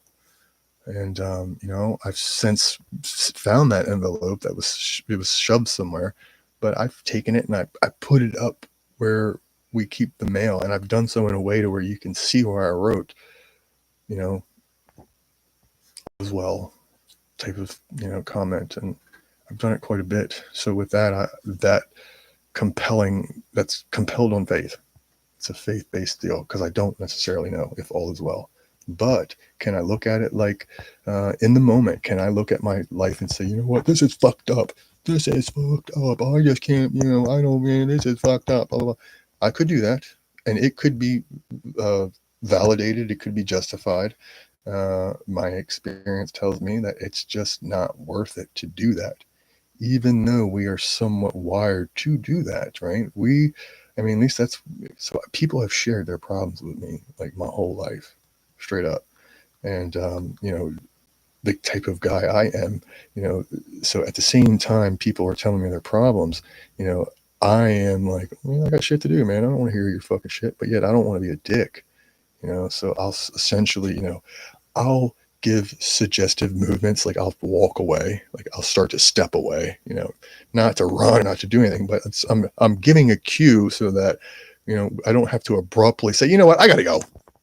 And I've since found that envelope that it was shoved somewhere, but I've taken it and I put it up where we keep the mail, and I've done so in a way to where you can see where I wrote, as well, type of comment, and I've done it quite a bit. So with that, that's compelled on faith. It's a faith-based deal because I don't necessarily know if all is well. But can I look at it like in the moment? Can I look at my life and say, you know what, this is fucked up. This is fucked up. I just can't, I don't, man, this is fucked up. Blah, blah, blah. I could do that. And it could be validated. It could be justified. My experience tells me that it's just not worth it to do that, even though we are somewhat wired to do that, right? At least that's so people have shared their problems with me like my whole life, straight up. And, the type of guy I am, so at the same time, people are telling me their problems, I am like, I got shit to do, man. I don't want to hear your fucking shit, but yet I don't want to be a dick, so I'll essentially, I'll give suggestive movements, like I'll walk away, like I'll start to step away, not to run, not to do anything, but I'm giving a cue so that, I don't have to abruptly say, you know what, I gotta go.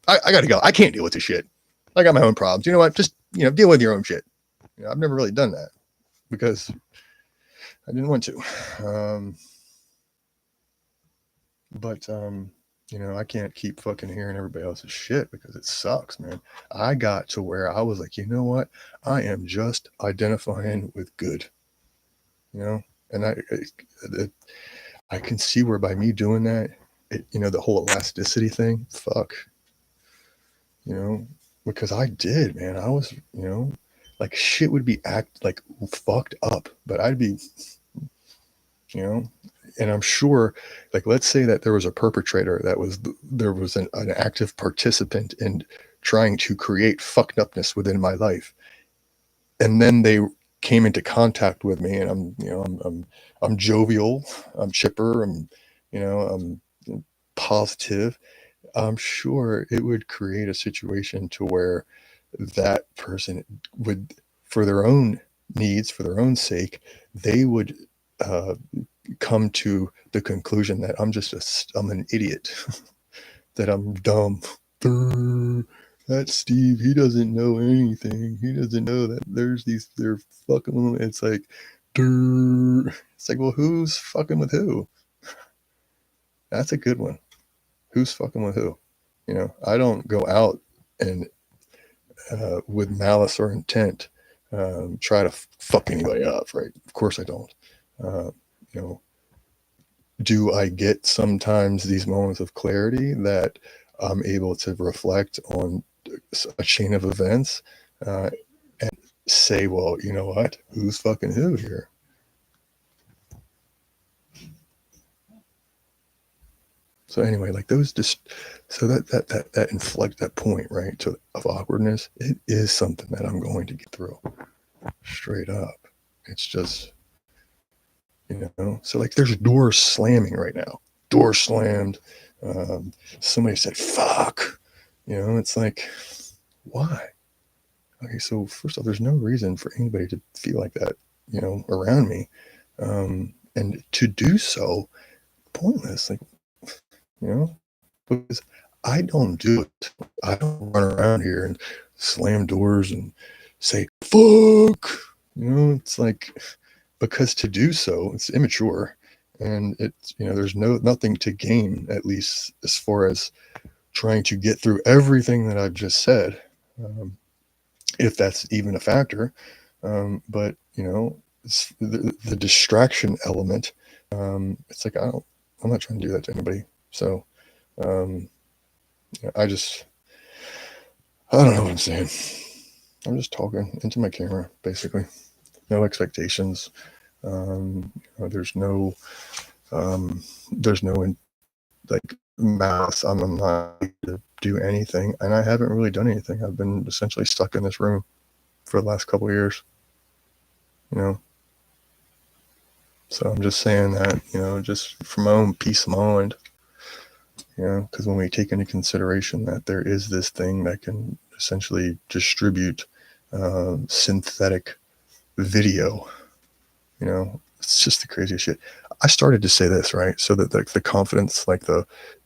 I gotta go. I can't deal with this shit. I got my own problems. You know what? Just, deal with your own shit. I've never really done that because I didn't want to. But I can't keep fucking hearing everybody else's shit because it sucks, man. I got to where I was like, you know what? I am just identifying with good, and I can see where by me doing that, the whole elasticity thing, fuck, because I did, man. I was, like shit would be like fucked up, but I'd be, and I'm sure, like, let's say that there was a perpetrator there was an active participant in trying to create fucked upness within my life. And then they came into contact with me and I'm jovial, I'm chipper, I'm positive. I'm sure it would create a situation to where that person would, for their own needs, for their own sake, they would come to the conclusion that I'm an idiot, that I'm dumb. That's Steve. He doesn't know anything. He doesn't know that they're fucking. It's like, well, who's fucking with who? That's a good one. Who's fucking with who? I don't go out and with malice or intent try to fuck anybody up, right? Of course I don't. You know, do I get sometimes these moments of clarity that I'm able to reflect on a chain of events and say, well, you know what? Who's fucking who here? So anyway, like those just so that inflect that point, right, to of awkwardness, it is something that I'm going to get through straight up. It's just, so like there's doors slamming right now. Door slammed. Somebody said fuck. It's like, why? Okay, so first off, there's no reason for anybody to feel like that, around me. And to do so, pointless. Like, because I don't do it. I don't run around here and slam doors and say fuck. It's like, because to do so, it's immature, and it's, there's nothing to gain, at least as far as trying to get through everything that I've just said, if that's even a factor. But it's the distraction element. It's like I'm not trying to do that to anybody. So I don't know what I'm saying. I'm just talking into my camera, basically. No expectations. There's no like malice. I'm not to do anything, and I haven't really done anything. I've been essentially stuck in this room for the last couple of years. So I'm just saying that, just for my own peace of mind. Because when we take into consideration that there is this thing that can essentially distribute synthetic video, it's just the craziest shit. I started to say this, right? So that the confidence, like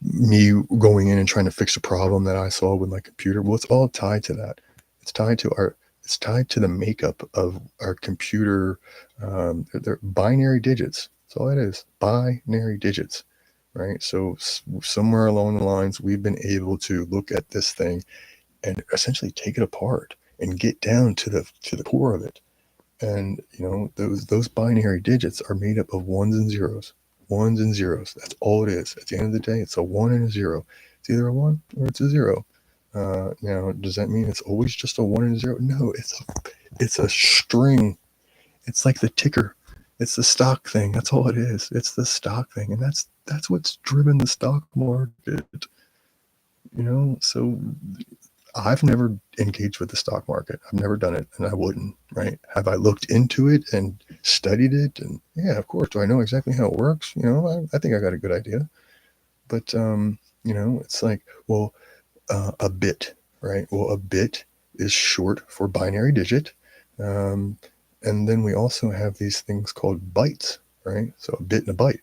me going in and trying to fix a problem that I saw with my computer, well, it's all tied to that. It's tied to the makeup of our computer. They're binary digits. That's all it is. Binary digits. Right. So somewhere along the lines, we've been able to look at this thing and essentially take it apart and get down to the core of it. And those binary digits are made up of ones and zeros. Ones and zeros. That's all it is. At the end of the day, it's a 1 and a 0. It's either a 1 or it's a 0. Now, does that mean it's always just a 1 and a 0? No, it's a string. It's like the ticker. It's the stock thing. That's all it is. It's the stock thing, and that's what's driven the stock market. So I've never engaged with the stock market. I've never done it, and I wouldn't, right? Have I looked into it and studied it? And yeah, of course. Do I know exactly how it works? I think I got a good idea. But, it's like, well, a bit, right? Well, a bit is short for binary digit. And then we also have these things called bytes, right? So a bit and a byte.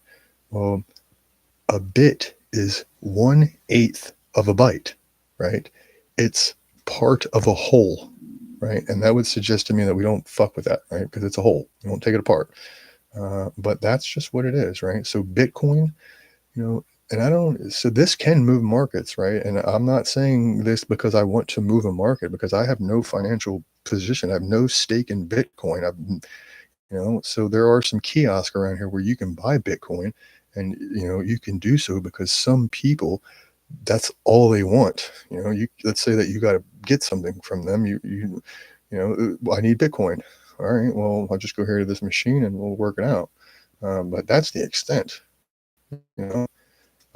Well, a bit is 1/8 of a byte, right? It's part of a whole, right? And that would suggest to me that we don't fuck with that, right? Because it's a whole. We won't take it apart. But that's just what it is, right? So Bitcoin, and so this can move markets, right? And I'm not saying this because I want to move a market, because I have no financial position. I have no stake in Bitcoin. So there are some kiosks around here where you can buy Bitcoin, and, you can do so because some people, that's all they want. Let's say that you got to get something from them. I need Bitcoin. All right, well, I'll just go here to this machine and we'll work it out. But that's the extent.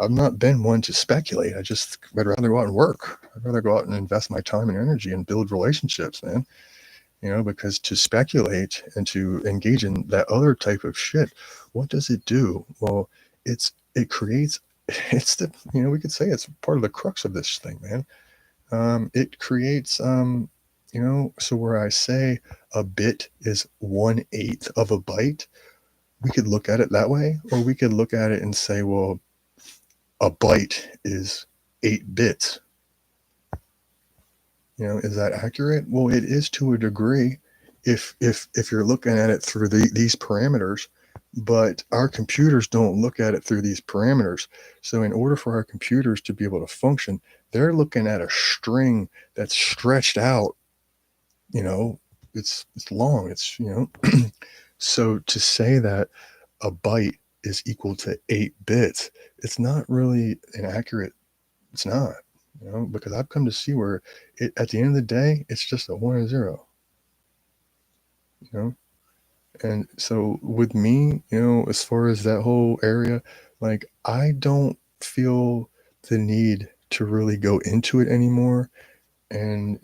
I've not been one to speculate. I'd rather go out and work. I'd rather go out and invest my time and energy and build relationships, man. Because to speculate and to engage in that other type of shit, what does it do? Well, it creates, we could say it's part of the crux of this thing, man. It creates, so where I say a bit is 1/8 of a byte, we could look at it that way, or we could look at it and say, well, a byte is 8 bits. Is that accurate? Well, it is to a degree if you're looking at it through these parameters, but our computers don't look at it through these parameters. So in order for our computers to be able to function, they're looking at a string that's stretched out, it's long. It's, so to say that a byte is equal to 8 bits, it's not really an accurate. It's not, because I've come to see where at the end of the day, it's just a 1 and 0. You know, and so with me, as far as that whole area, like I don't feel the need to really go into it anymore, and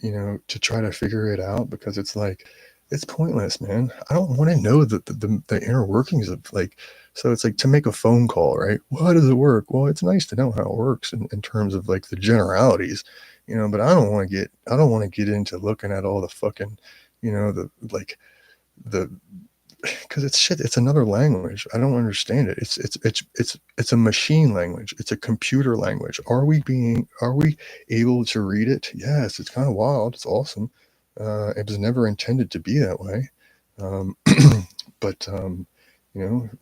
to try to figure it out, because it's like it's pointless, man. I don't want to know the inner workings of, like, so it's like to make a phone call, right? Well, how does it work? Well, it's nice to know how it works in terms of like the generalities, but I don't want to get into looking at all the fucking, the like the because it's shit. It's another language. I don't understand it. It's a machine language. It's a computer language. Are we able to read it? Yes. It's kind of wild. It's awesome. It was never intended to be that way. Um, but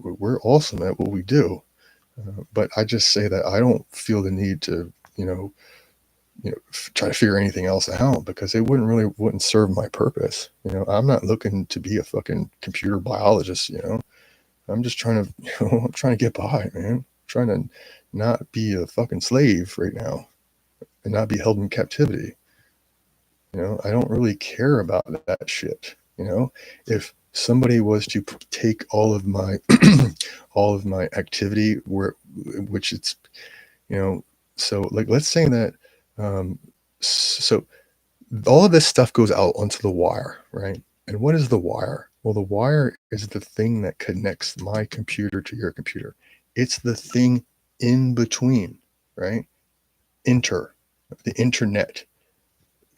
we're awesome at what we do. But I just say that I don't feel the need to try to figure anything else out, because it wouldn't serve my purpose. I'm not looking to be a fucking computer biologist. I'm just trying to, I'm trying to get by, man. I'm trying to not be a fucking slave right now and not be held in captivity. I don't really care about that shit. If somebody was to take all of my, all of my activity which it's, so like, let's say that, so all of this stuff goes out onto the wire, right? And what is the wire? Well, the wire is the thing that connects my computer to your computer. It's the thing in between, right? The internet.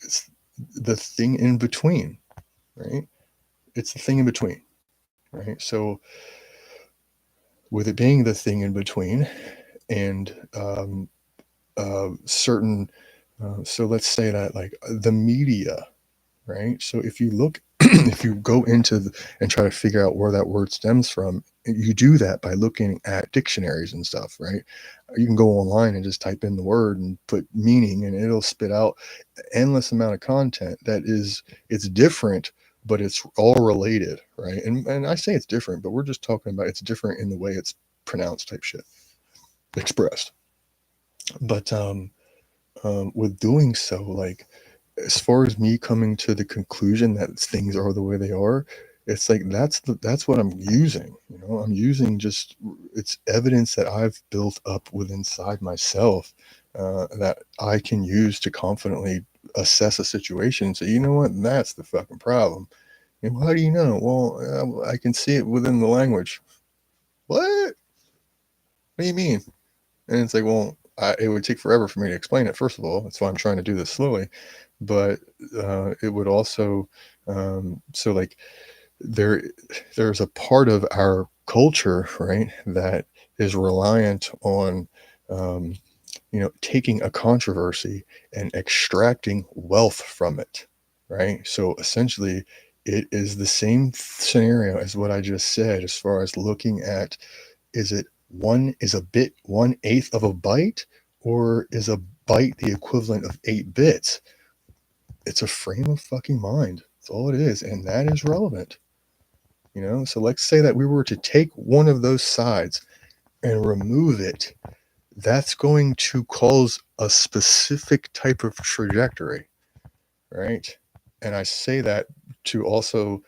It's the thing in between, right? It's the thing in between, right? So, with it being the thing in between, and certain, so let's say that, like, the media, right? So if you look, if you go into and try to figure out where that word stems from, you do that by looking at dictionaries and stuff, right? You can go online and just type in the word and put meaning, and it'll spit out endless amount of content it's different, but it's all related, right? And I say it's different, but we're just talking about it's different in the way it's pronounced, type shit, expressed. But with doing so, like, as far as me coming to the conclusion that things are the way they are, it's like that's what I'm using. I'm using, just, it's evidence that I've built up within inside myself, that I can use to confidently assess a situation and say, you know what, that's the fucking problem. And how do you know? Well, I can see it within the language. What do you mean? And it's like, well, it would take forever for me to explain it. First of all, that's why I'm trying to do this slowly. But it would also, so like, there's a part of our culture, right, that is reliant on, um, taking a controversy and extracting wealth from it, right? So essentially, it is the same scenario as what I just said, as far as looking at, is a bit 1/8 of a byte, or is a byte the equivalent of 8 bits? It's a frame of fucking mind. That's all it is, and that is relevant. So let's say that we were to take one of those sides and remove it. That's going to cause a specific type of trajectory, right? And I say that to also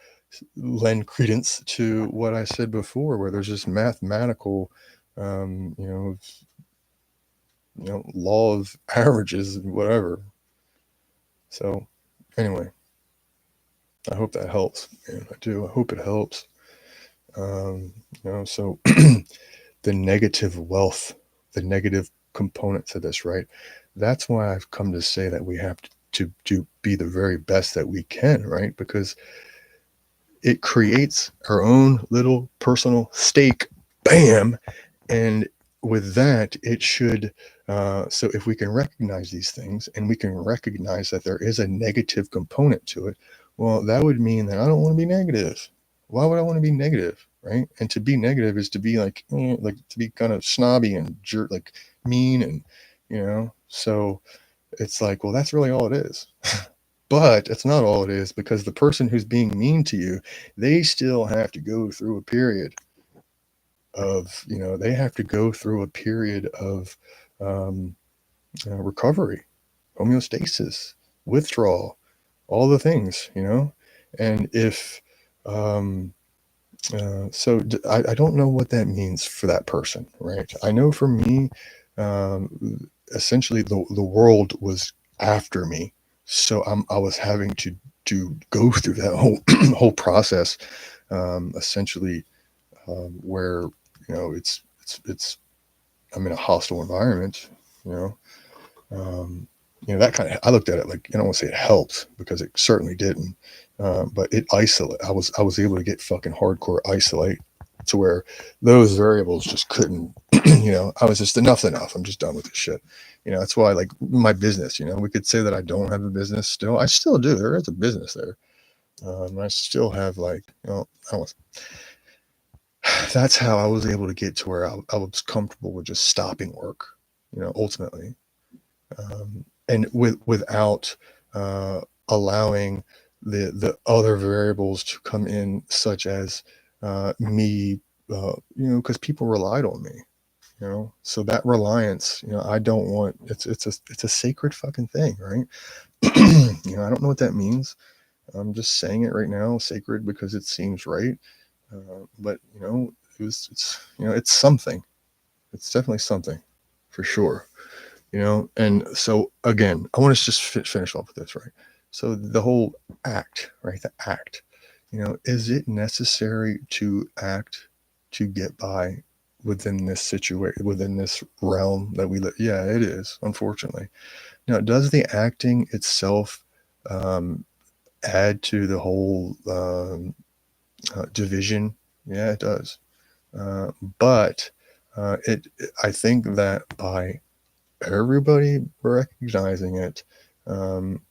lend credence to what I said before, where there's this mathematical, um, you know, law of averages and whatever. So, anyway, I hope that helps. Man, I do. I hope it helps. So the negative wealth, the negative component to this, right? That's why I've come to say that we have to be the very best that we can, right? Because it creates our own little personal stake, bam. And with that, it should, so if we can recognize these things, and we can recognize that there is a negative component to it, well, that would mean that I don't want to be negative. Why would I want to be negative, right? And to be negative is to be like to be kind of snobby and jerk, like mean, and so it's like, well, that's really all it is. But it's not all it is, because the person who's being mean to you, they still have to go through a period of, they have to go through a period of um, recovery, homeostasis, withdrawal, all the things, And if, um, I don't know what that means for that person, right? I know for me, essentially the world was after me. So I was having to go through that whole whole process, essentially, where, it's I'm in a hostile environment, you know, um, that kind of, I looked at it like, I don't want to say it helped, because it certainly didn't. But it isolate. I was able to get fucking hardcore isolate to where those variables just couldn't. I was just enough's enough. I'm just done with this shit. That's why, like, my business. We could say that I don't have a business still. I still do. There is a business there. I still have, like, I was. That's how I was able to get to where I was comfortable with just stopping work. Ultimately, and without uh, allowing the other variables to come in, such as me, because people relied on me. So that reliance, I don't want. It's a sacred fucking thing, right? I don't know what that means. I'm just saying it right now, sacred, because it seems right. But it's something. It's definitely something, for sure. And so, again, I want to just finish off with this, right? So the whole act, right? The act, is it necessary to act to get by within this situation, within this realm that we live? Yeah, it is, unfortunately. Now, does the acting itself um, add to the whole division? Yeah, it does. But I think that by everybody recognizing it, um,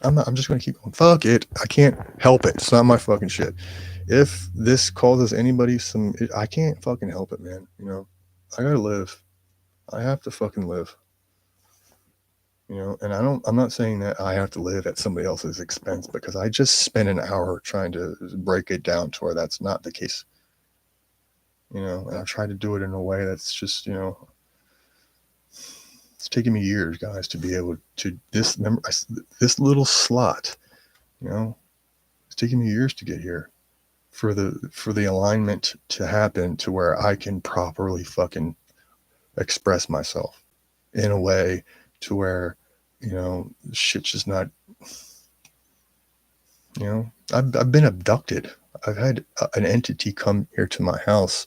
I'm just gonna keep going. Fuck it. I can't help it. It's not my fucking shit. If this causes anybody some, I can't fucking help it, man. I gotta live. I have to fucking live. And I'm not saying that I have to live at somebody else's expense, because I just spent an hour trying to break it down to where that's not the case. And I tried to do it in a way that's just, it's taken me years, guys, to be able to this little slot. It's taken me years to get here, for the alignment to happen to where I can properly fucking express myself in a way to where, shit's just not. I've been abducted. I've had an entity come here to my house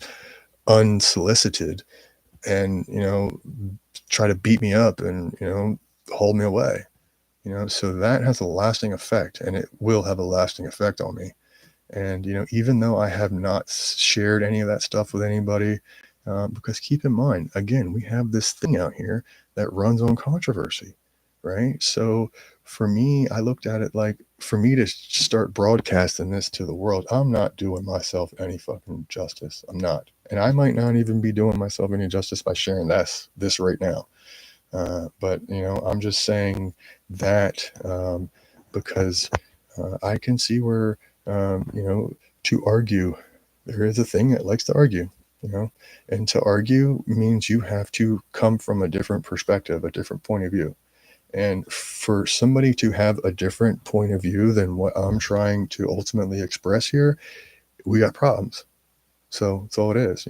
unsolicited, and try to beat me up, and haul me away. So that has a lasting effect, and it will have a lasting effect on me. And even though I have not shared any of that stuff with anybody, because keep in mind, again, we have this thing out here that runs on controversy, right? So for me, I looked at it like, for me to start broadcasting this to the world, I'm not doing myself any fucking justice. I'm not. And I might not even be doing myself any justice by sharing this right now. But I'm just saying that, because I can see where, to argue, there is a thing that likes to argue, and to argue means you have to come from a different perspective, a different point of view. And for somebody to have a different point of view than what I'm trying to ultimately express here, we got problems. So that's all it is.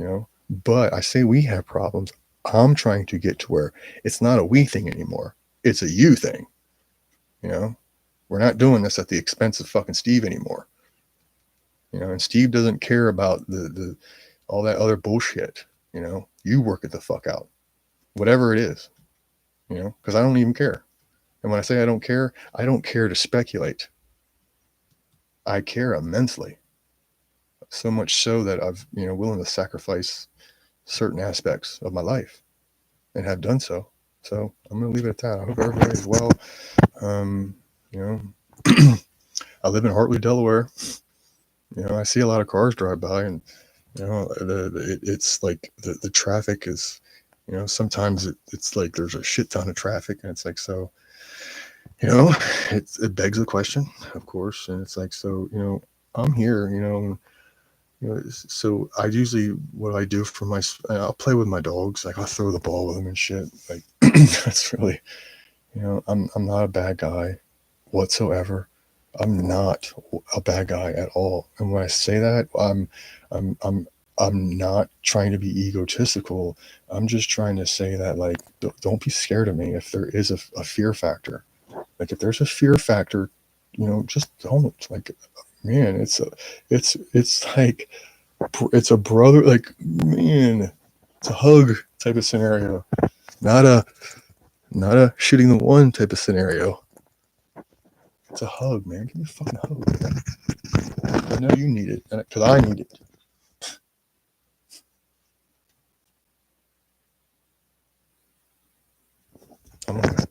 But I say we have problems. I'm trying to get to where it's not a we thing anymore. It's a you thing. We're not doing this at the expense of fucking Steve anymore. And Steve doesn't care about the all that other bullshit. You work it the fuck out, whatever it is. Because I don't even care. And when I say I don't care to speculate. I care immensely. So much so that I've willing to sacrifice certain aspects of my life, and have done so. So I'm going to leave it at that. I hope everybody's well. Um, you know, I live in Hartley, Delaware. I see a lot of cars drive by, and it's like the traffic is You know, sometimes it's like there's a shit ton of traffic, and it's like, so, you know, it begs the question, of course, and it's like, so, you know, I'm here, you know, so I usually, what I do for I'll play with my dogs, like I'll throw the ball with them and shit. Like that's really, you know, I'm not a bad guy whatsoever. I'm not a bad guy at all. And when I say that, I'm I'm I'm not trying to be egotistical. I'm just trying to say that, like, don't be scared of me if there is a fear factor. Like if there's a fear factor, you know, just don't. Like, man, it's like it's a brother, like, man, it's a hug type of scenario, not a shooting the one type of scenario. It's a hug, man. Give me a fucking hug, man. I know you need it, because I need it. I'm gonna